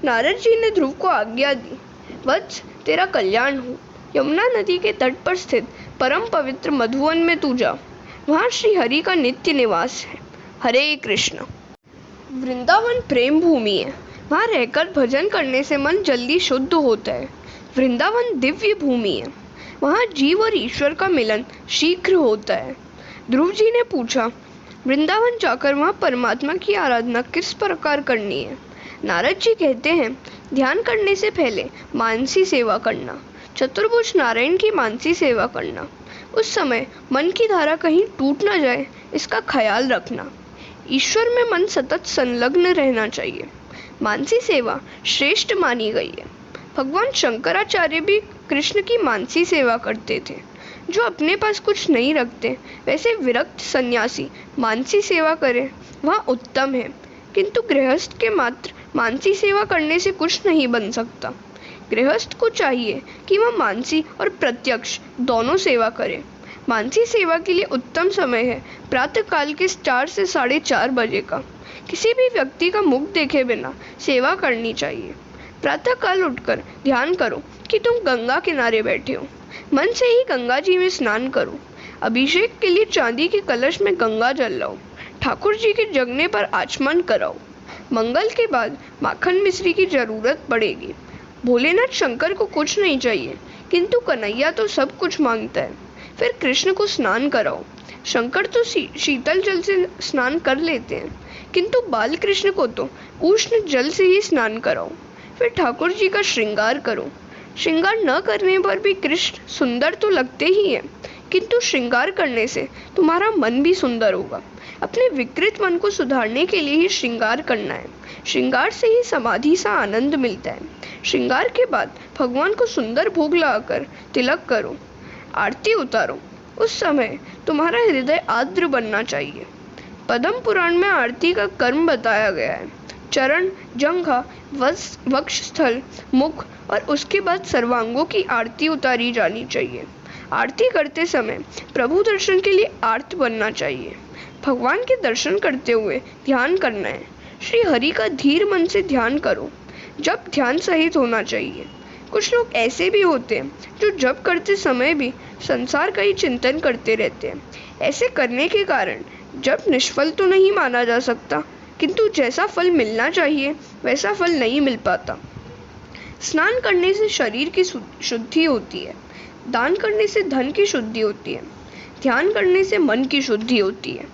नारद जी ने ध्रुव को आज्ञा दी, वत्स तेरा कल्याण हो। यमुना नदी के तट पर स्थित परम पवित्र मधुवन में तू जा। वहाँ श्री हरि का नित्य निवास है। हरे कृष्ण। वृंदावन प्रेम भूमि है। वहाँ रहकर भजन करने से मन जल्दी शुद्ध होता है। वृंदावन दिव्य भूमि है। वहाँ जीव और ईश्वर का मिलन शीघ्र होता है। ध्रुव जी ने पूछा, वृंदावन जाकर वहाँ परमात्मा की आराधना किस प्रकार करनी है? नारद जी कहते हैं, ध्यान करने से पहले मानसी सेवा करना, चतुर्भुज नारायण की मानसी सेवा करना। उस समय मन की धारा कहीं टूट न जाए, इसका ख्याल रखना। ईश्वर में मन सतत संलग्न रहना चाहिए। मानसी सेवा श्रेष्ठ मानी गई है। भगवान शंकराचार्य भी कृष्ण की मानसी सेवा करते थे। जो अपने पास कुछ नहीं रखते, वैसे विरक्त सन्यासी मानसी सेवा करे, वह उत्तम है। किंतु गृहस्थ के मात्र मानसी सेवा करने से कुछ नहीं बन सकता। गृहस्थ को चाहिए कि वह मानसी और प्रत्यक्ष दोनों सेवा करे। मानसी सेवा के लिए उत्तम समय है प्रातः काल के 4 से 4:30 बजे का। किसी भी व्यक्ति का मुख देखे बिना सेवा करनी चाहिए। प्रातः काल उठकर ध्यान करो कि तुम गंगा किनारे बैठे हो। मन से ही गंगा जी में स्नान करो। अभिषेक के लिए चांदी के कलश में गंगा जल लाओ। ठाकुर जी के जगने पर आचमन कराओ। मंगल के बाद माखन मिश्री की जरूरत पड़ेगी। भोलेनाथ शंकर को कुछ नहीं चाहिए, किंतु कन्हैया तो सब कुछ मांगता है। फिर कृष्ण को स्नान कराओ। शंकर तो शीतल जल से स्नान कर लेते हैं, किंतु बाल कृष्ण को तो उष्ण जल से ही स्नान कराओ। फिर ठाकुर जी का श्रृंगार करो। श्रृंगार न करने पर भी कृष्ण सुंदर तो लगते ही हैं, किंतु श्रृंगार करने से तुम्हारा मन भी सुंदर होगा। अपने विकृत मन को सुधारने के लिए ही श्रृंगार करना है। श्रृंगार से ही समाधि सा आनंद मिलता है। श्रृंगार के बाद भगवान को सुंदर भोग लगाकर तिलक करो, आरती उतारो। उस समय तुम्हारा हृदय आर्द्र बनना चाहिए। पद्म पुराण में आरती का कर्म बताया गया है। चरण, जंघा, वक्षस्थल, मुख और उसके बाद सर्वांगों की आरती उतारी जानी चाहिए। आरती करते समय प्रभु दर्शन के लिए आर्त बनना चाहिए। भगवान के दर्शन करते हुए ध्यान करना है। श्री हरि का धीर मन से ध्यान करो। जब ध्यान सहित होना चाहिए। कुछ लोग ऐसे भी होते हैं जो जप करते समय भी संसार का ही चिंतन करते रहते हैं। ऐसे करने के कारण जप निष्फल तो नहीं माना जा सकता, किंतु जैसा फल मिलना चाहिए वैसा फल नहीं मिल पाता। स्नान करने से शरीर की शुद्धि होती है। दान करने से धन की शुद्धि होती है। ध्यान करने से मन की शुद्धि होती है।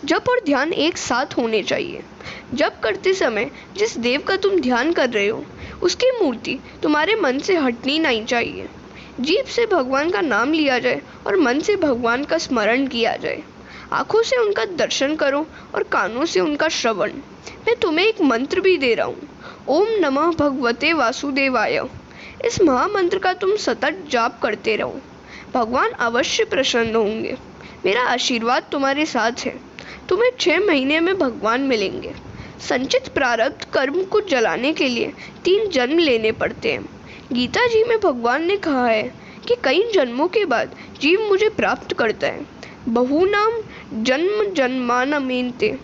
जप और ध्यान एक साथ होने चाहिए। जप करते समय जिस देव का तुम ध्यान कर रहे हो, उसकी मूर्ति तुम्हारे मन से हटनी नहीं चाहिए। जीभ से भगवान का नाम लिया जाए और मन से भगवान का स्मरण किया जाए। आंखों से उनका दर्शन करो और कानों से उनका श्रवण। मैं तुम्हें एक मंत्र भी दे रहा हूँ, ओम नमः भगवते वासुदेवाय। इस महामंत्र का तुम सतत जाप करते रहो। भगवान अवश्य प्रसन्न होंगे। मेरा आशीर्वाद तुम्हारे साथ है। तुम्हें 6 महीने में भगवान मिलेंगे। संचित प्रारब्ध कर्म को जलाने के लिए 3 जन्म लेने पड़ते हैं। गीता जी में भगवान ने कहा है कि कई जन्मों के बाद जीव मुझे प्राप्त करता है। बहुनाम जन्म जन्मानमेन्ते।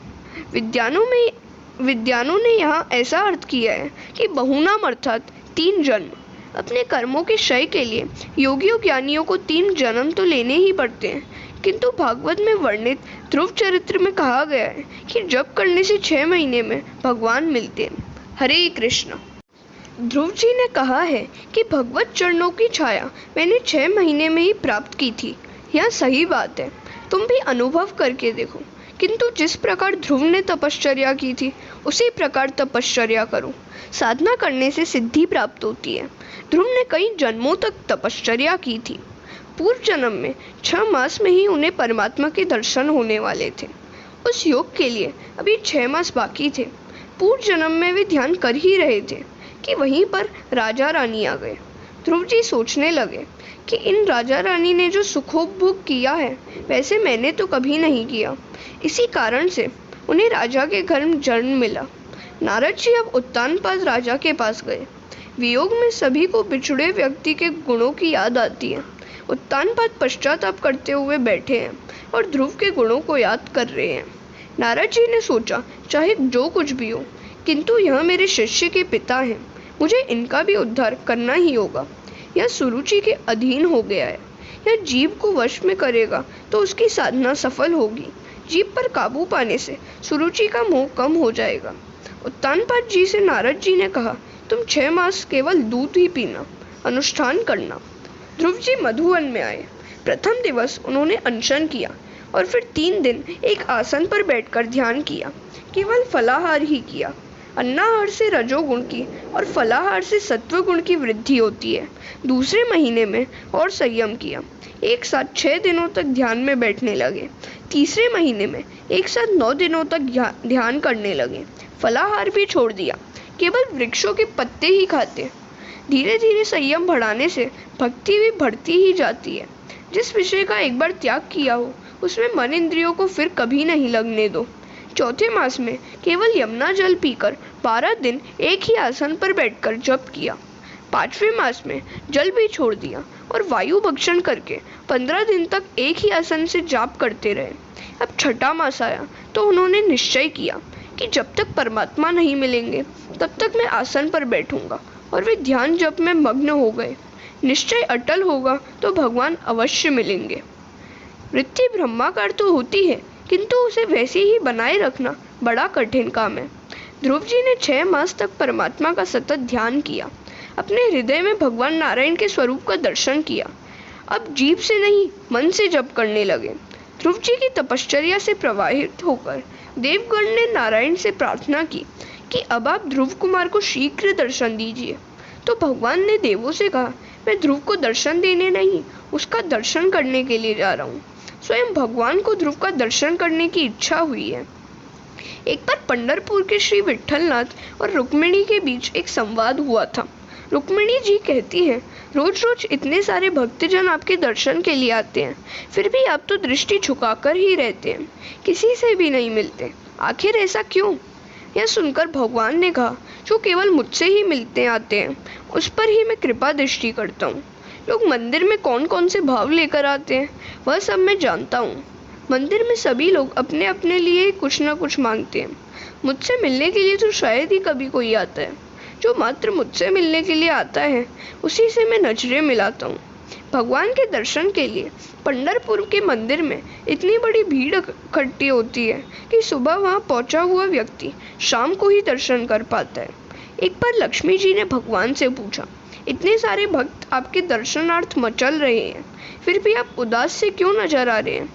विद्वानों ने यहाँ ऐसा अर्थ किया है कि बहुनाम अर्थात 3 जन्म। अपने कर्मों के क्षय के लिए योगियों ज्ञानियों को 3 जन्म तो लेने ही पड़ते हैं, किंतु भागवत में वर्णित ध्रुव चरित्र में कहा गया है कि जप करने से 6 महीने में भगवान मिलते हैं। हरे कृष्ण। ध्रुव जी ने कहा है कि भगवत चरणों की छाया मैंने 6 महीने में ही प्राप्त की थी। यह सही बात है। तुम भी अनुभव करके देखो। किंतु जिस प्रकार ध्रुव ने तपश्चर्या की थी, उसी प्रकार तपश्चर्या करो। साधना करने से सिद्धि प्राप्त होती है। ध्रुव ने कई जन्मों तक तपश्चर्या की थी। पूर्व जन्म में 6 मास में ही उन्हें परमात्मा के दर्शन होने वाले थे। उस योग के लिए अभी 6 मास बाकी थे। पूर्व जन्म में वे ध्यान कर ही रहे थे कि वहीं पर राजा रानी आ गए। ध्रुव जी सोचने लगे कि इन राजा रानी ने जो सुखोपभोग किया है, वैसे मैंने तो कभी नहीं किया। इसी कारण से उन्हें राजा के घर में जन्म मिला। नारद जी अब उत्तानपाद राजा के पास गए। वियोग में सभी को बिछुड़े व्यक्ति के गुणों की याद आती है। उत्तानपाद पश्चाताप करते हुए बैठे हैं और ध्रुव के गुणों को याद कर रहे हैं। नारद जी ने सोचा, चाहे जो कुछ भी हो, किंतु यह मेरे शिष्य के पिता हैं, मुझे इनका भी उद्धार करना ही होगा। यह सुरुचि के अधीन हो गया है। यह जीव को वश में करेगा तो उसकी साधना सफल होगी। जीव पर काबू पाने से सुरुचि का मोह कम हो जाएगा। उत्तानपाद जी से नारद जी ने कहा, तुम 6 मास केवल दूध ही पीना, अनुष्ठान करना। ध्रुव जी मधुवन में आए। प्रथम दिवस उन्होंने अनशन किया। और फिर 3 दिन एक आसन पर बैठकर ध्यान किया। केवल फलाहार ही किया। अन्नाहार से रजोगुण की और फलाहार से सत्व गुण की वृद्धि होती है। दूसरे महीने में और संयम किया। एक साथ 6 दिनों तक ध्यान में बैठने लगे। तीसरे महीने में एक साथ 9 दिनों तक ध्यान करने लगे। फलाहार भी छोड़ दिया, केवल वृक्षों के पत्ते ही खाते। धीरे धीरे संयम बढ़ाने से भक्ति भी बढ़ती ही जाती है। जिस विषय का एक बार त्याग किया हो उसमें मन इंद्रियों को फिर कभी नहीं लगने दो। चौथे मास में केवल यमुना जल पीकर 12 दिन एक ही आसन पर बैठकर जप किया। 5वें मास में जल भी छोड़ दिया और वायु भक्षण करके 15 दिन तक एक ही आसन से जाप करते रहे। अब 6ठा मास आया तो उन्होंने निश्चय किया कि जब तक परमात्मा नहीं मिलेंगे तब तक मैं आसन पर बैठूंगा, और वे ध्यान जप में मग्न हो गए। निश्चय अटल होगा तो भगवान अवश्य मिलेंगे। वृत्ति ब्रह्माकार तो होती है, किंतु उसे वैसे ही बनाए रखना बड़ा कठिन काम है। ध्रुव जी ने 6 मास तक परमात्मा का सतत ध्यान किया। अपने हृदय में भगवान नारायण के स्वरूप का दर्शन किया। अब जीभ से नहीं, मन से जप करने लगे। ध्रुव जी की तपश्चर्या से प्रभावित होकर देवगण ने नारायण से प्रार्थना की कि अब आप ध्रुव कुमार को शीघ्र दर्शन दीजिए। तो भगवान ने देवों से कहा, मैं ध्रुव को दर्शन देने नहीं, उसका दर्शन करने के लिए जा रहा हूँ। स्वयं भगवान को ध्रुव का दर्शन करने की इच्छा हुई है। एक बार पंढरपुर के श्री विट्ठलनाथ और रुक्मिणी के बीच एक संवाद हुआ था। रुक्मिणी जी कहती हैं, रोज रोज इतने सारे भक्तजन आपके दर्शन के लिए आते हैं, फिर भी आप तो दृष्टि झुकाकर ही रहते हैं, किसी से भी नहीं मिलते, आखिर ऐसा क्यों? यह सुनकर भगवान ने कहा, जो केवल मुझसे ही मिलते आते हैं उस पर ही मैं कृपा दृष्टि करता हूँ। लोग मंदिर में कौन कौन से भाव लेकर आते हैं वह सब मैं जानता हूँ। मंदिर में सभी लोग अपने अपने लिए कुछ न कुछ मांगते हैं। मुझसे मिलने के लिए तो शायद ही कभी कोई आता है। जो मात्र मुझसे मिलने के लिए आता है उसी से मैं नजरें मिलाता हूँ। भगवान के दर्शन के लिए पंढरपुर के मंदिर में इतनी बड़ी भीड़ इकट्ठी होती है कि सुबह वहाँ पहुँचा हुआ व्यक्ति शाम को ही दर्शन कर पाता है। एक बार लक्ष्मी जी ने भगवान से पूछा, इतने सारे भक्त आपके दर्शनार्थ मचल रहे हैं, फिर भी आप उदास से क्यों नजर आ रहे हैं?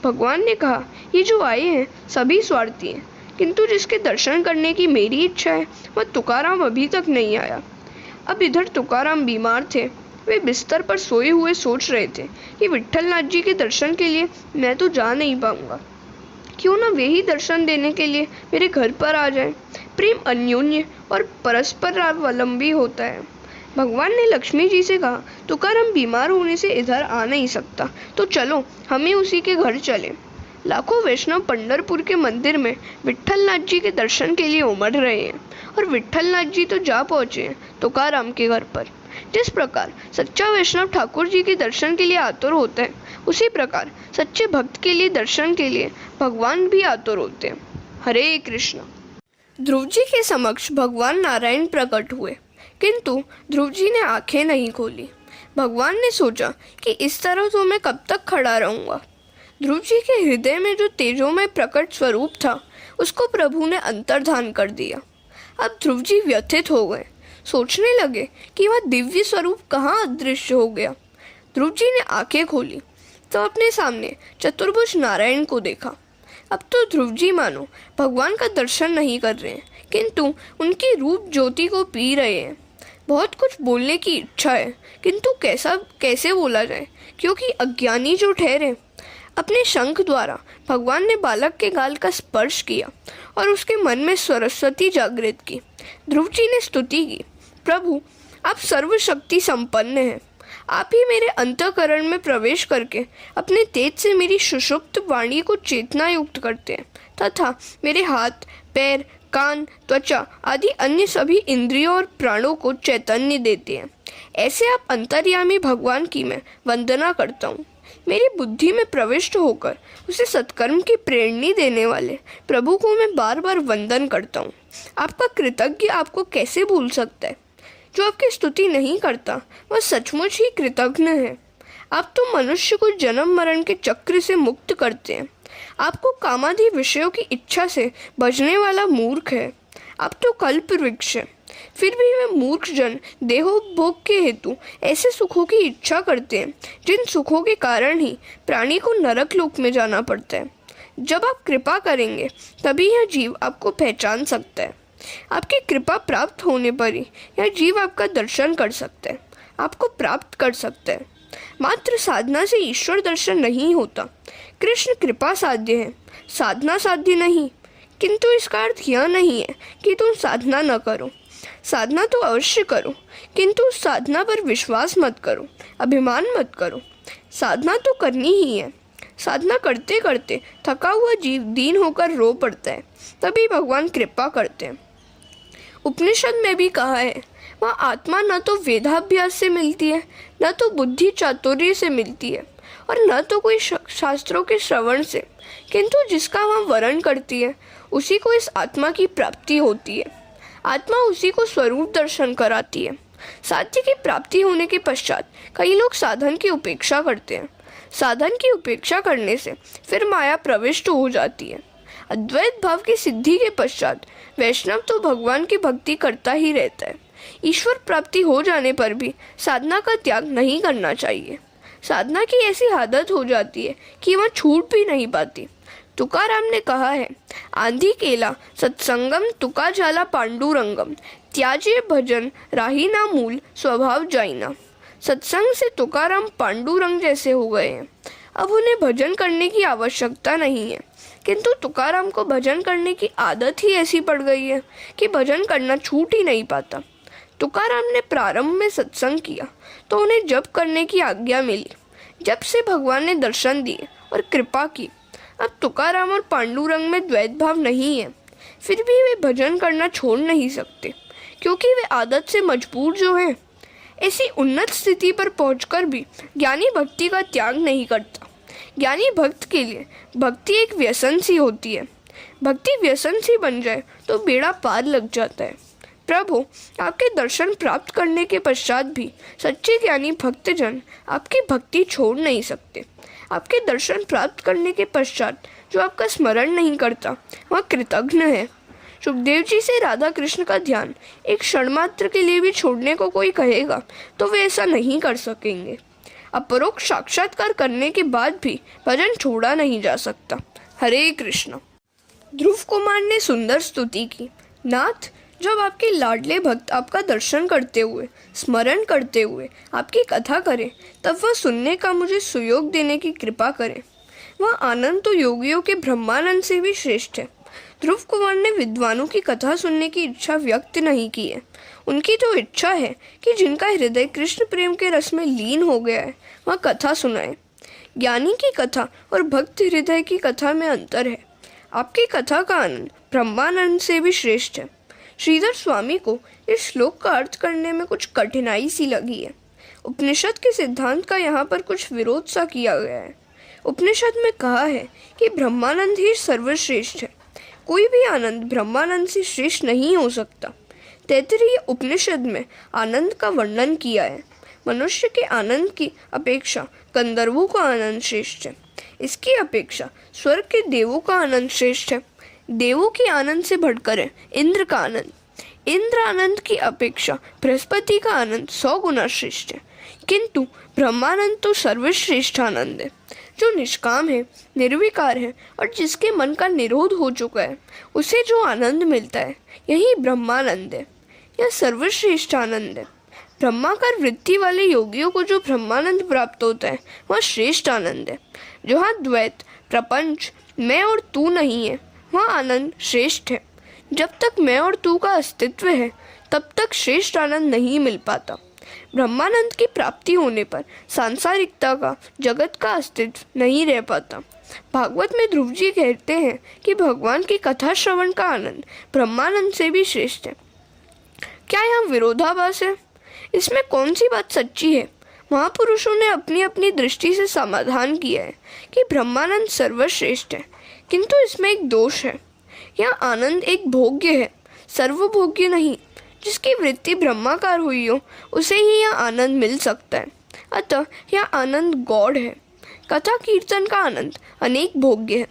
भगवान ने कहा, ये जो आए हैं सभी स्वार्थी हैं, किंतु जिसके दर्शन करने की मेरी इच्छा है वह तुकाराम अभी तक नहीं आया। अब इधर तुकाराम बीमार थे। वे बिस्तर पर सोए हुए सोच रहे थे कि विट्ठलनाथ जी के दर्शन के लिए मैं तो जा नहीं पाऊंगा, क्यों ना वे ही दर्शन देने के लिए मेरे घर पर आ जाएं। प्रेम अन्योन्य और परस्पर अवलंबी होता है। भगवान ने लक्ष्मी जी से कहा, तुकाराम बीमार होने से इधर आ नहीं सकता, तो चलो हमें उसी के घर चले। लाखों वैष्णव पंढरपुर के मंदिर में विट्ठलनाथ जी के दर्शन के लिए उमड़ रहे हैं और विट्ठलनाथ जी तो जा पहुंचे हैं तुकाराम के घर पर। जिस प्रकार सच्चा वैष्णव ठाकुर जी के दर्शन के लिए आतुर होता है, उसी प्रकार सच्चे भक्त के लिए दर्शन के लिए भगवान भी आतुर होते हैं। हरे कृष्ण। ध्रुव जी के समक्ष भगवान नारायण प्रकट हुए, किंतु ध्रुव जी ने आंखें नहीं खोली। भगवान ने सोचा कि इस तरह तो मैं कब तक खड़ा रहूंगा। ध्रुव जी के हृदय में जो तेजोमय प्रकट स्वरूप था उसको प्रभु ने अंतर्धान कर दिया। अब ध्रुव जी व्यथित हो गए, सोचने लगे कि वह दिव्य स्वरूप कहाँ अदृश्य हो गया। ध्रुव जी ने आंखें खोली तो अपने सामने चतुर्भुज नारायण को देखा। अब तो ध्रुव जी मानो भगवान का दर्शन नहीं कर रहे हैं, किंतु उनकी रूप ज्योति को पी रहे हैं। बहुत कुछ बोलने की इच्छा है, किंतु कैसे बोला जाए, क्योंकि अज्ञानी जो ठहरे। अपने शंख द्वारा भगवान ने बालक के गाल का स्पर्श किया और उसके मन में सरस्वती जागृत की। ध्रुव जी ने स्तुति की, प्रभु आप सर्वशक्ति संपन्न हैं। आप ही मेरे अंतःकरण में प्रवेश करके अपने तेज से मेरी सुषुप्त वाणी को चेतना युक्त करते हैं तथा मेरे हाथ, पैर, कान, त्वचा आदि अन्य सभी इंद्रियों और प्राणों को चैतन्य देते हैं। ऐसे आप अंतर्यामी भगवान की मैं वंदना करता हूँ। मेरी बुद्धि में प्रविष्ट होकर उसे सत्कर्म की प्रेरणा देने वाले प्रभु को मैं बार बार वंदन करता हूँ। आपका कृतज्ञ आपको कैसे भूल सकता है? जो आपकी स्तुति नहीं करता वह सचमुच ही कृतज्ञ है। आप तो मनुष्य को जन्म मरण के चक्र से मुक्त करते हैं। आपको कामादि विषयों की इच्छा से बजने वाला मूर्ख है। आप तो कल्प वृक्ष है। फिर भी वे मूर्ख जन देहोपभोग के हेतु ऐसे सुखों की इच्छा करते हैं जिन सुखों के कारण ही प्राणी को नरक लोक में जाना पड़ता है। जब आप कृपा करेंगे तभी यह जीव आपको पहचान सकता है। आपकी कृपा प्राप्त होने पर ही यह जीव आपका दर्शन कर सकता है, आपको प्राप्त कर सकता है। मात्र साधना से ईश्वर दर्शन नहीं होता। कृष्ण कृपा साध्य है, साधना साध्य नहीं। किंतु इसका अर्थ यह नहीं है कि तुम साधना न करो। साधना तो अवश्य करो, किंतु उस साधना पर विश्वास मत करो, अभिमान मत करो। साधना तो करनी ही है। साधना करते करते थका हुआ जीव दीन होकर रो पड़ता है, तभी भगवान कृपा करते हैं। उपनिषद में भी कहा है, वह आत्मा न तो वेदाभ्यास से मिलती है, न तो बुद्धि चातुर्य से मिलती है, और न तो कोई शास्त्रों के श्रवण से, किंतु जिसका वह वर्ण करती है उसी को इस आत्मा की प्राप्ति होती है। आत्मा उसी को स्वरूप दर्शन कराती है। साध्य की प्राप्ति होने के पश्चात कई लोग साधन की उपेक्षा करते हैं। साधन की उपेक्षा करने से फिर माया प्रविष्ट हो जाती है। अद्वैत भाव की सिद्धि के पश्चात वैष्णव तो भगवान की भक्ति करता ही रहता है। ईश्वर प्राप्ति हो जाने पर भी साधना का त्याग नहीं करना चाहिए। साधना की ऐसी आदत हो जाती है कि वह छूट भी नहीं पाती। तुकाराम ने कहा है, आंधी केला सत्संगम तुका झाला पांडुरंगम, त्याज्य भजन राही ना मूल स्वभाव जाइना। सत्संग से तुकाराम पांडुरंग जैसे हो गए हैं। अब उन्हें भजन करने की आवश्यकता नहीं है, किंतु तुकाराम को भजन करने की आदत ही ऐसी पड़ गई है कि भजन करना छूट ही नहीं पाता। तुकाराम ने प्रारंभ में सत्संग किया तो उन्हें जप करने की आज्ञा मिली। जब से भगवान ने दर्शन दिए और कृपा की। अब तुकाराम और पांडुरंग में द्वैत भाव नहीं है, फिर भी वे भजन करना छोड़ नहीं सकते, क्योंकि वे आदत से मजबूर जो हैं। ऐसी उन्नत स्थिति पर पहुंचकर भी ज्ञानी भक्ति का त्याग नहीं करता। ज्ञानी भक्त के लिए भक्ति एक व्यसन सी होती है। भक्ति व्यसन सी बन जाए तो बेड़ा पार लग जाता है। प्रभु, आपके दर्शन प्राप्त करने के पश्चात भी सच्चे ज्ञानी भक्तजन आपकी भक्ति छोड़ नहीं सकते। आपके दर्शन प्राप्त करने के पश्चात जो आपका स्मरण नहीं करता वह कृतघ्न है। सुखदेव जी से राधा कृष्ण का ध्यान एक क्षण मात्र के लिए भी छोड़ने को कोई कहेगा तो वे ऐसा नहीं कर सकेंगे। अपरोक्ष साक्षात्कार करने के बाद भी भजन छोड़ा नहीं जा सकता। हरे कृष्ण। ध्रुव कुमार ने सुंदर स्तुति की। नाथ, जब आपके लाडले भक्त आपका दर्शन करते हुए, स्मरण करते हुए आपकी कथा करें, तब वह सुनने का मुझे सुयोग देने की कृपा करें। वह आनंद तो योगियों के ब्रह्मानंद से भी श्रेष्ठ है। ध्रुव कुमार ने विद्वानों की कथा सुनने की इच्छा व्यक्त नहीं की है। उनकी तो इच्छा है कि जिनका हृदय कृष्ण प्रेम के रस में लीन हो गया है वह कथा सुनाए। ज्ञानी की कथा और भक्त हृदय की कथा में अंतर है। आपकी कथा का आनंद ब्रह्मानंद से भी श्रेष्ठ है। श्रीधर स्वामी को इस श्लोक का अर्थ करने में कुछ कठिनाई सी लगी है। उपनिषद के सिद्धांत का यहाँ पर कुछ विरोध सा किया गया है। उपनिषद में कहा है कि ब्रह्मानंद ही सर्वश्रेष्ठ है। कोई भी आनंद ब्रह्मानंद से श्रेष्ठ नहीं हो सकता। तैत्तिरीय उपनिषद में आनंद का वर्णन किया है। मनुष्य के आनंद की अपेक्षा गंधर्वों का आनंद श्रेष्ठ है। इसकी अपेक्षा स्वर्ग के देवों का आनंद श्रेष्ठ है। देवों के आनंद से बढ़कर है इंद्र का आनंद। इंद्र आनंद की अपेक्षा बृहस्पति का आनंद 100 गुना श्रेष्ठ है। किंतु ब्रह्मानंद तो सर्वश्रेष्ठ आनंद है, जो निष्काम है, निर्विकार है और जिसके मन का निरोध हो चुका है। उसे जो आनंद मिलता है यही ब्रह्मानंद है। यह सर्वश्रेष्ठ आनंद है। ब्रह्माकार वृत्ति वाले योगियों को जो ब्रह्मानंद प्राप्त होता है वह श्रेष्ठ आनंद है। जहाँ द्वैत, प्रपंच, मैं और तू नहीं है वह आनंद श्रेष्ठ है। जब तक मैं और तू का अस्तित्व है तब तक श्रेष्ठ आनंद नहीं मिल पाता। ब्रह्मानंद की प्राप्ति होने पर सांसारिकता का, जगत का अस्तित्व नहीं रह पाता। भागवत में ध्रुव जी कहते हैं कि भगवान की कथा श्रवण का आनंद ब्रह्मानंद से भी श्रेष्ठ है। क्या यह विरोधाभास है? इसमें कौन सी बात सच्ची है? महापुरुषों ने अपनी अपनी दृष्टि से समाधान किया है कि ब्रह्मानंद सर्वश्रेष्ठ है, किंतु इसमें एक दोष है। यह आनंद एक भोग्य है, सर्वभोग्य नहीं। जिसकी वृत्ति ब्रह्माकार हुई हो उसे ही यह आनंद मिल सकता है। अतः यह आनंद गौड़ है। कथा कीर्तन का आनंद अनेक भोग्य है।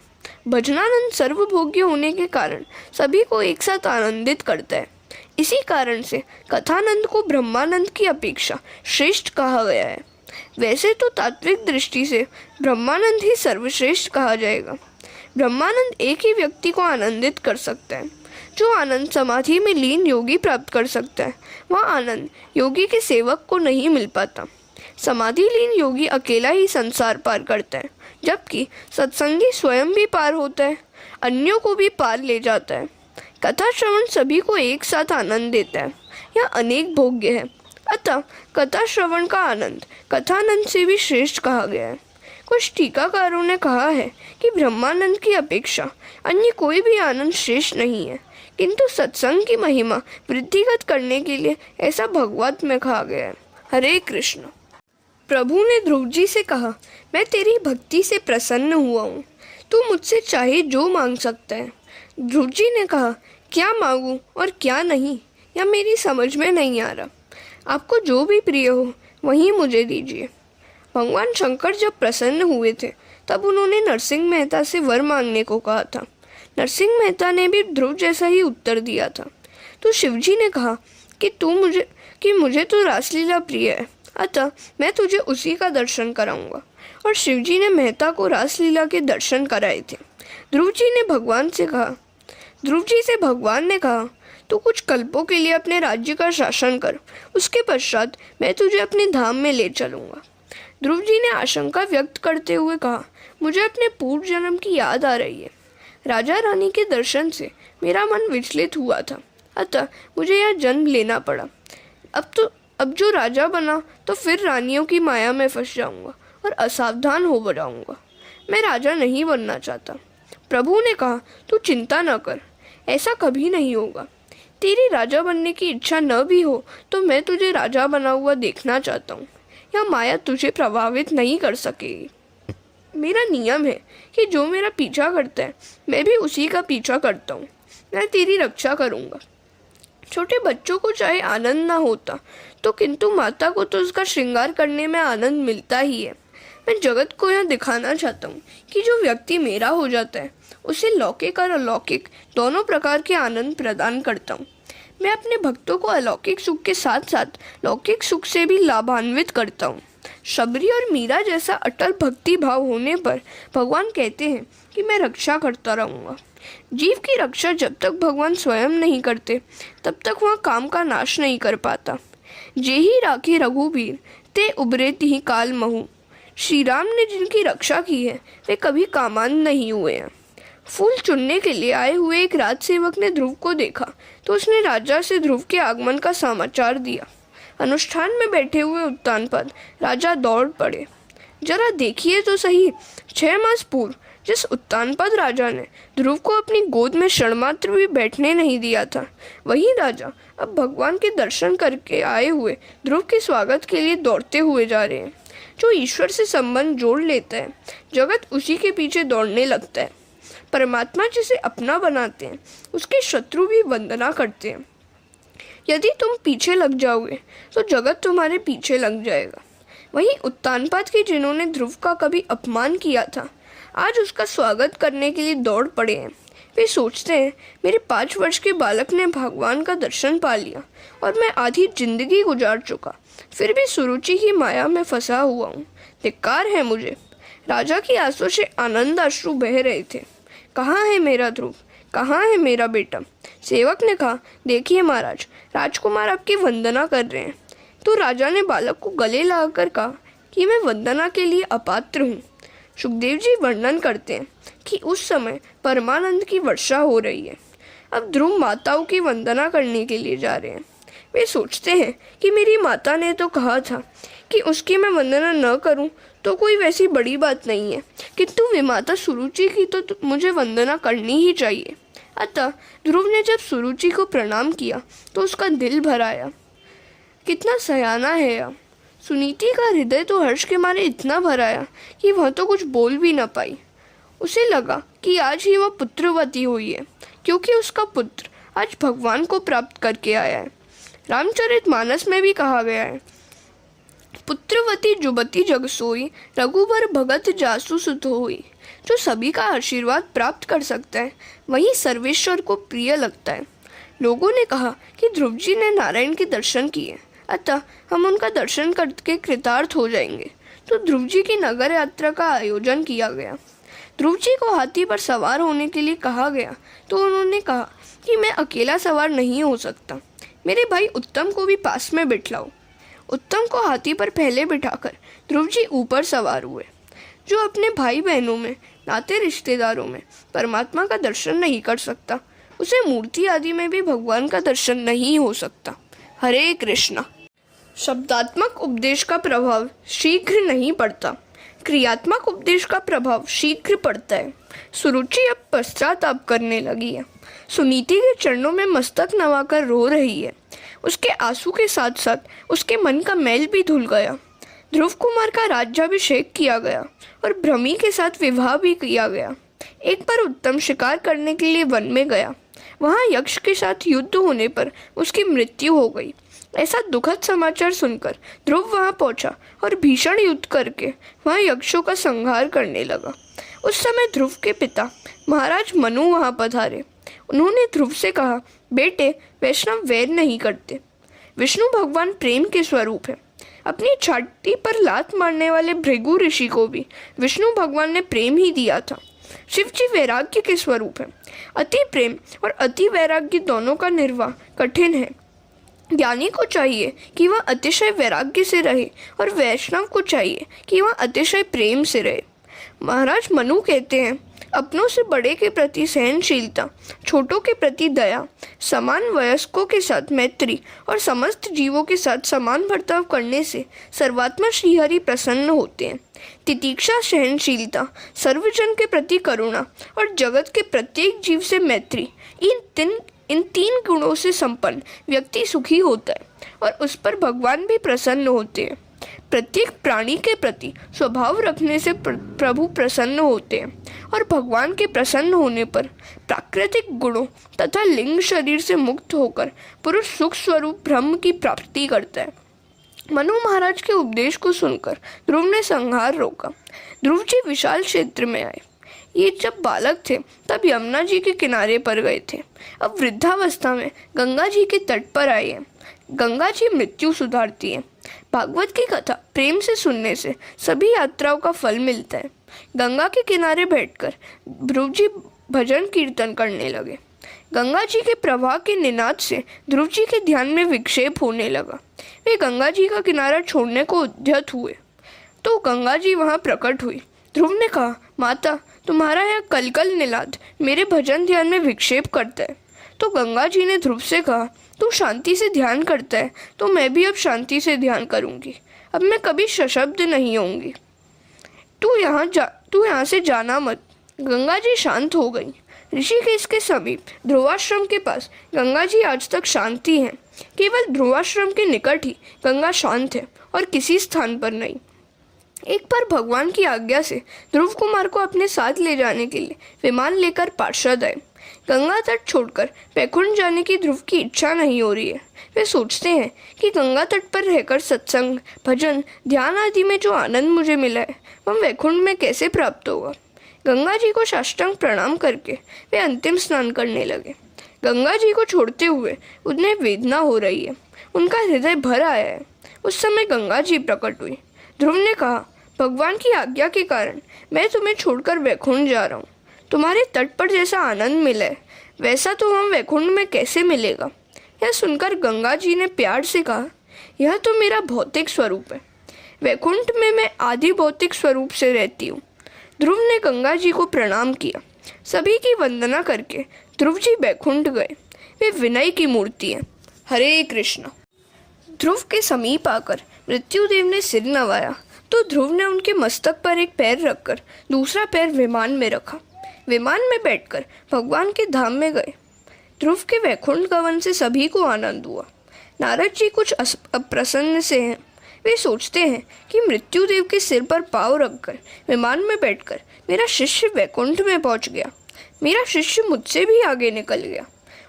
भजनानंद सर्वभोग्य होने के कारण सभी को एक साथ आनंदित करता है। इसी कारण से कथानंद को ब्रह्मानंद की अपेक्षा श्रेष्ठ कहा गया है। वैसे तो तात्विक दृष्टि से ब्रह्मानंद ही सर्वश्रेष्ठ कहा जाएगा। ब्रह्मानंद एक ही व्यक्ति को आनंदित कर सकता है। जो आनंद समाधि में लीन योगी प्राप्त कर सकता है, वह आनंद योगी के सेवक को नहीं मिल पाता। समाधि लीन योगी अकेला ही संसार पार करता है, जबकि सत्संगी स्वयं भी पार होता है, अन्यों को भी पार ले जाता है। कथा श्रवण सभी को एक साथ आनंद देता है, यह अनेक भोग्य है। अतः कथा श्रवण का आनंद कथानंद से भी श्रेष्ठ कहा गया है। कुछ टीकाकारों ने कहा है कि ब्रह्मानंद की अपेक्षा अन्य कोई भी आनंद श्रेष्ठ नहीं है, किंतु सत्संग की महिमा वृद्धिगत करने के लिए ऐसा भगवत में कहा गया है। हरे कृष्ण। प्रभु ने ध्रुव जी से कहा, मैं तेरी भक्ति से प्रसन्न हुआ हूँ, तू मुझसे चाहे जो मांग सकता है। ध्रुव जी ने कहा, क्या मांगूं और क्या नहीं, यह मेरी समझ में नहीं आ रहा। आपको जो भी प्रिय हो वही मुझे दीजिए। भगवान शंकर जब प्रसन्न हुए थे तब उन्होंने नरसिंह मेहता से वर मांगने को कहा था। नरसिंह मेहता ने भी ध्रुव जैसा ही उत्तर दिया था। तो शिवजी ने कहा कि मुझे तो रासलीला प्रिय है, अतः मैं तुझे उसी का दर्शन कराऊंगा। और शिवजी ने मेहता को रासलीला के दर्शन कराए थे। ध्रुव जी से भगवान ने कहा, तू कुछ कल्पों के लिए अपने राज्य का शासन कर, उसके पश्चात मैं तुझे अपने धाम में ले चलूंगा। ध्रुव जी ने आशंका व्यक्त करते हुए कहा, मुझे अपने पूर्व जन्म की याद आ रही है। राजा रानी के दर्शन से मेरा मन विचलित हुआ था, अतः मुझे यह जन्म लेना पड़ा। अब जो राजा बना तो फिर रानियों की माया में फंस जाऊंगा और असावधान हो जाऊंगा। मैं राजा नहीं बनना चाहता। प्रभु ने कहा, तू चिंता न कर, ऐसा कभी नहीं होगा। तेरी राजा बनने की इच्छा न भी हो तो मैं तुझे राजा बना हुआ देखना चाहता हूँ। यह माया तुझे प्रभावित नहीं कर सकेगी। मेरा नियम है कि जो मेरा पीछा करता है मैं भी उसी का पीछा करता हूँ। मैं तेरी रक्षा करूँगा। छोटे बच्चों को चाहे आनंद ना होता तो किंतु माता को तो उसका श्रृंगार करने में आनंद मिलता ही है। मैं जगत को यह दिखाना चाहता हूँ कि जो व्यक्ति मेरा हो जाता है उसे लौकिक और अलौकिक दोनों प्रकार के आनंद प्रदान करता हूँ। मैं अपने भक्तों को अलौकिक सुख के साथ साथ लौकिक सुख से भी लाभान्वित करता हूँ। शबरी और मीरा जैसा अटल भक्ति भाव होने पर भगवान कहते हैं कि मैं रक्षा करता रहूँगा। जीव की रक्षा जब तक भगवान स्वयं नहीं करते तब तक वह काम का नाश नहीं कर पाता। जेहि राखी रघुबीर ते उबरे तिहि काल महु। श्री राम ने जिनकी रक्षा की है वे कभी कामान नहीं हुए हैं। फूल चुनने के लिए आए हुए एक राजसेवक ने ध्रुव को देखा तो उसने राजा से ध्रुव के आगमन का समाचार दिया। अनुष्ठान में बैठे हुए उत्तानपाद राजा दौड़ पड़े। जरा देखिए तो सही, 6 मास पूर्व जिस उत्तानपाद राजा ने ध्रुव को अपनी गोद में क्षणमात्र भी बैठने नहीं दिया था, वही राजा अब भगवान के दर्शन करके आए हुए ध्रुव के स्वागत के लिए दौड़ते हुए जा रहे हैं। जो ईश्वर से संबंध जोड़ लेता है, जगत उसी के पीछे दौड़ने लगता है। परमात्मा जिसे अपना बनाते हैं उसके शत्रु भी वंदना करते हैं। यदि तुम पीछे लग जाओगे तो जगत तुम्हारे पीछे लग जाएगा। वहीं उत्तानपाद के जिन्होंने ध्रुव का कभी अपमान किया था, आज उसका स्वागत करने के लिए दौड़ पड़े हैं। वे सोचते हैं, मेरे 5 वर्ष के बालक ने भगवान का दर्शन पा लिया और मैं आधी जिंदगी गुजार चुका, फिर भी सुरुचि की माया में फंसा हुआ हूँ। धिक्कार है मुझे। राजा की आंसू से आनंद अश्रु बह रहे थे। कहाँ है मेरा ध्रुव, कहाँ है मेरा बेटा? सेवक ने कहा, देखिए महाराज, राजकुमार आपकी वंदना कर रहे हैं। तो राजा ने बालक को गले लगाकर कहा कि मैं वंदना के लिए अपात्र हूँ। सुखदेव जी वर्णन करते हैं कि उस समय परमानंद की वर्षा हो रही है। अब ध्रुव माताओं की वंदना करने के लिए जा रहे हैं। वे सोचते हैं कि मेरी माता ने तो कहा था कि उसकी मैं वंदना न करूं तो कोई वैसी बड़ी बात नहीं है, किंतु विमाता सुरुचि की तो मुझे वंदना करनी ही चाहिए। अतः ध्रुव ने जब सुरुचि को प्रणाम किया तो उसका दिल भर आया। कितना सयाना है यह। सुनीति का हृदय तो हर्ष के मारे इतना भर आया कि वह तो कुछ बोल भी न पाई। उसे लगा कि आज ही वह पुत्रवती हुई है, क्योंकि उसका पुत्र आज भगवान को प्राप्त करके आया है। रामचरितमानस में भी कहा गया है, पुत्रवती जुबती जग सोई, रघुबर भगत जासु सुत होई। जो सभी का आशीर्वाद प्राप्त कर सकता है वही सर्वेश्वर को प्रिय लगता है। लोगों ने कहा कि ध्रुव जी ने नारायण के दर्शन किए, अतः हम उनका दर्शन करके कृतार्थ हो जाएंगे। तो ध्रुव जी की नगर यात्रा का आयोजन किया गया। ध्रुव जी को हाथी पर सवार होने के लिए कहा गया तो उन्होंने कहा कि मैं अकेला सवार नहीं हो सकता, मेरे भाई उत्तम को भी पास में बिठाओ। उत्तम को हाथी पर पहले बिठाकर ध्रुव जी ऊपर सवार हुए। जो अपने भाई बहनों में, नाते रिश्तेदारों में परमात्मा का दर्शन नहीं कर सकता, उसे मूर्ति आदि में भी भगवान का दर्शन नहीं हो सकता। हरे कृष्णा। शब्दात्मक उपदेश का प्रभाव शीघ्र नहीं पड़ता, क्रियात्मक उपदेश का प्रभाव शीघ्र पड़ता है। सुरुचि अब पश्चाताप करने लगी है। सुनीति के चरणों में मस्तक नवाकर रो रही है। उसके आंसू के साथ साथ उसके मन का मैल भी धुल गया। ध्रुव कुमार का राज्याभिषेक किया गया और भ्रमी के साथ विवाह भी किया गया। एक बार उत्तम शिकार करने के लिए वन में गया। वहाँ यक्ष के साथ युद्ध होने पर उसकी मृत्यु हो गई। ऐसा दुखद समाचार सुनकर ध्रुव वहाँ पहुंचा और भीषण युद्ध करके वहाँ यक्षों का संहार करने लगा। उस समय ध्रुव के पिता महाराज मनु वहाँ पधारे। उन्होंने ध्रुव से कहा, बेटे, वैष्णव वैर नहीं करते। विष्णु भगवान प्रेम के स्वरूप है। अपनी छाती पर लात मारने वाले भृगु ऋषि को भी विष्णु भगवान ने प्रेम ही दिया था। शिव जी वैराग्य के स्वरूप है। अति प्रेम और अति वैराग्य दोनों का निर्वाह कठिन है। ज्ञानी को चाहिए कि वह अतिशय वैराग्य से रहे और वैष्णव को चाहिए कि वह अतिशय प्रेम से रहे। महाराज मनु कहते हैं, अपनों से बड़े के प्रति सहनशीलता, छोटों के प्रति दया, समान वयस्कों के साथ मैत्री और समस्त जीवों के साथ समान बर्ताव करने से सर्वात्मा श्रीहरि प्रसन्न होते हैं। तितिक्षा, सहनशीलता, सर्वजन के प्रति करुणा और जगत के प्रत्येक जीव से मैत्री, इन तीन गुणों से संपन्न व्यक्ति सुखी होता है और उस पर भगवान भी प्रसन्न होते हैं। प्रत्येक प्राणी के प्रति स्वभाव रखने से प्रभु प्रसन्न होते हैं और भगवान के प्रसन्न होने पर प्राकृतिक गुणों तथा लिंग शरीर से मुक्त होकर पुरुष सुख स्वरूप ब्रह्म की प्राप्ति करता है। मनु महाराज के उपदेश को सुनकर ध्रुव ने संहार रोका। ध्रुव जी विशाल क्षेत्र में आए। ये जब बालक थे तब यमुना जी के किनारे पर गए थे। अब वृद्धावस्था में गंगा जी के तट पर आए हैं। गंगा जी मृत्यु सुधारती है। भागवत की कथा प्रेम से सुनने से सभी यात्राओं का फल मिलता है। गंगा के किनारे बैठकर ध्रुव जी भजन कीर्तन करने लगे। गंगा जी के प्रवाह के निनाद से ध्रुव जी के ध्यान में विक्षेप होने लगा। वे गंगा जी का किनारा छोड़ने को उद्यत हुए तो गंगा जी वहाँ प्रकट हुई। ध्रुव ने कहा, माता, तुम्हारा यह कलकल निनाद मेरे भजन ध्यान में विक्षेप करता है। तो गंगा जी ने ध्रुव से कहा, तू शांति से ध्यान करता है तो मैं भी अब शांति से ध्यान करूंगी। अब मैं कभी सशब्द नहीं होंगी। तू यहाँ से जाना मत। गंगा जी शांत हो गई। ऋषिकेश के समीप ध्रुवाश्रम के पास गंगा जी आज तक शांति है। केवल ध्रुवाश्रम के निकट ही गंगा शांत है और किसी स्थान पर नहीं। एक बार भगवान की आज्ञा से ध्रुव कुमार को अपने साथ ले जाने के लिए विमान लेकर पार्षद आए। गंगा तट छोड़कर वैकुंठ जाने की ध्रुव की इच्छा नहीं हो रही है। वे सोचते हैं कि गंगा तट पर रहकर सत्संग, भजन, ध्यान आदि में जो आनंद मुझे मिला है वह वैकुंठ में कैसे प्राप्त होगा। गंगा जी को साष्टांग प्रणाम करके वे अंतिम स्नान करने लगे। गंगा जी को छोड़ते हुए उन्हें वेदना हो रही है। उनका हृदय भर आया है। उस समय गंगा जी प्रकट हुई। ध्रुव ने कहा, भगवान की आज्ञा के कारण मैं तुम्हें छोड़कर वैकुंठ जा रहा हूँ। तुम्हारे तट पर जैसा आनंद मिला है वैसा तो हम वैकुंठ में कैसे मिलेगा। यह सुनकर गंगा जी ने प्यार से कहा, यह तो मेरा भौतिक स्वरूप है। वैकुंठ में मैं आदि भौतिक स्वरूप से रहती हूँ। ध्रुव ने गंगा जी को प्रणाम किया। सभी की वंदना करके ध्रुव जी वैकुंठ गए। वे विनय की मूर्ति है। हरे कृष्ण। ध्रुव के समीप आकर मृत्युदेव ने सिर नवाया तो ध्रुव ने उनके मस्तक पर एक पैर रखकर दूसरा पैर विमान में रखा। विमान में बैठकर भगवान के धाम में गए। ध्रुव के वैकुंठ गमन से सभी को आनंद हुआ। नारद जी कुछ अप्रसन्न से हैं। वे सोचते हैं कि मृत्युदेव के सिर पर पाँव रखकर विमान में बैठकर मेरा शिष्य वैकुंठ में पहुंच गया। मेरा शिष्य मुझसे भी आगे निकल गया।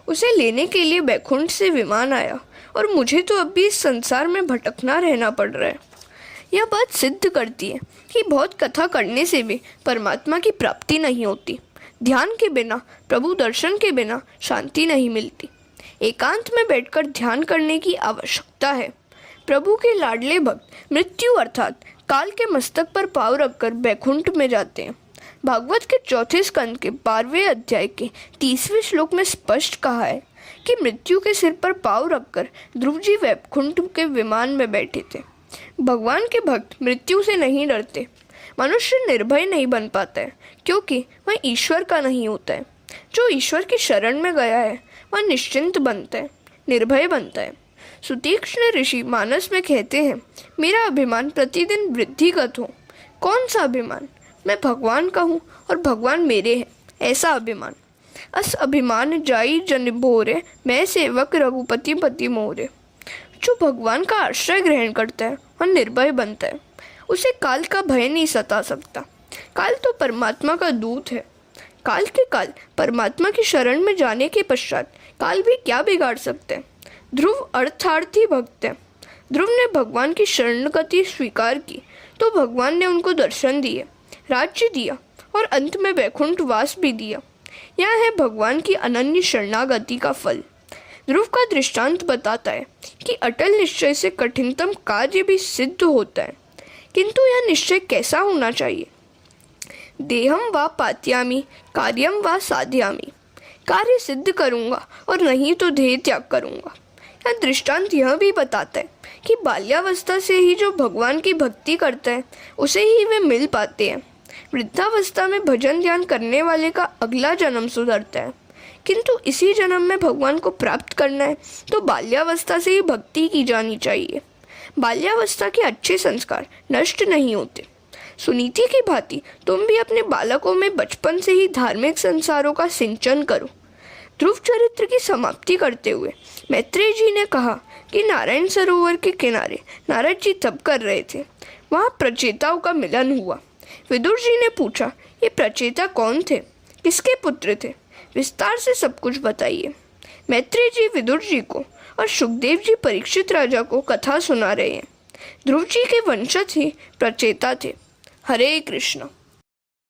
उसे लेने के लिए वैकुंठ से विमान आया और मुझे तो अब भी इस संसार में भटकना रहना पड़ रहा है। यह बात सिद्ध करती है कि बहुत कथा करने से भी परमात्मा की प्राप्ति नहीं होती। ध्यान के बिना, प्रभु दर्शन के बिना शांति नहीं मिलती। एकांत में बैठकर ध्यान करने की आवश्यकता है। प्रभु के लाडले भक्त मृत्यु अर्थात काल के मस्तक पर पाँव रखकर बैकुंठ में जाते हैं। भागवत के चौथे स्कंद के 12वें अध्याय के 30वें श्लोक में स्पष्ट कहा है कि मृत्यु के सिर पर पाँव रखकर ध्रुव जी वैकुंठ के विमान में बैठे थे। भगवान के भक्त मृत्यु से नहीं डरते। मनुष्य निर्भय नहीं बन पाता है क्योंकि वह ईश्वर का नहीं होता है। जो ईश्वर की शरण में गया है वह निश्चिंत बनता है, निर्भय बनता है। सुतीक्ष्ण ऋषि मानस में कहते हैं, मेरा अभिमान प्रतिदिन वृद्धिगत हो। कौन सा अभिमान? मैं भगवान का हूँ और भगवान मेरे हैं, ऐसा अभिमान। अस अभिमान जाई जन भोरे, मैं सेवक रघुपति पति मोरे। जो भगवान का आश्रय ग्रहण करता है वह निर्भय बनता है। उसे काल का भय नहीं सता सकता। काल तो परमात्मा का दूत है। काल के काल परमात्मा की शरण में जाने के पश्चात काल भी क्या बिगाड़ सकते हैं। ध्रुव अर्थार्थी भक्त है। ध्रुव ने भगवान की शरणगति स्वीकार की तो भगवान ने उनको दर्शन दिए, राज्य दिया और अंत में वैकुंठ वास भी दिया। यह है भगवान की अनन्य शरणागति का फल। ध्रुव का दृष्टांत बताता है कि अटल निश्चय से कठिनतम कार्य भी सिद्ध होता है, किंतु यह निश्चय कैसा होना चाहिए? देहम वा पात्यामि कार्यम वा साध्यामि। कार्य सिद्ध करूँगा और नहीं तो देह त्याग करूँगा। यह दृष्टांत यह भी बताता है कि बाल्यावस्था से ही जो भगवान की भक्ति करता है उसे ही वे मिल पाते हैं। वृद्धावस्था में भजन ध्यान करने वाले का अगला जन्म सुधरता है, किंतु इसी जन्म में भगवान को प्राप्त करना है तो बाल्यावस्था से ही भक्ति की जानी चाहिए। बाल्यावस्था के अच्छे संस्कार नष्ट नहीं होते। सुनीति की भांति तुम भी अपने बालकों में बचपन से ही धार्मिक संस्कारों का सिंचन करो। ध्रुव चरित्र की समाप्ति करते हुए मैत्रेय जी ने कहा कि नारायण सरोवर के किनारे नारद जी तप कर रहे थे। वहाँ प्रचेताओं का मिलन हुआ। विदुर जी ने पूछा, ये प्रचेता कौन थे, किसके पुत्र थे? विस्तार से सब कुछ बताइए। मैत्रेय जी विदुर जी को और सुखदेव जी परीक्षित राजा को कथा सुना रहे हैं। ध्रुव जी के वंशज ही प्रचेता थे। हरे कृष्ण।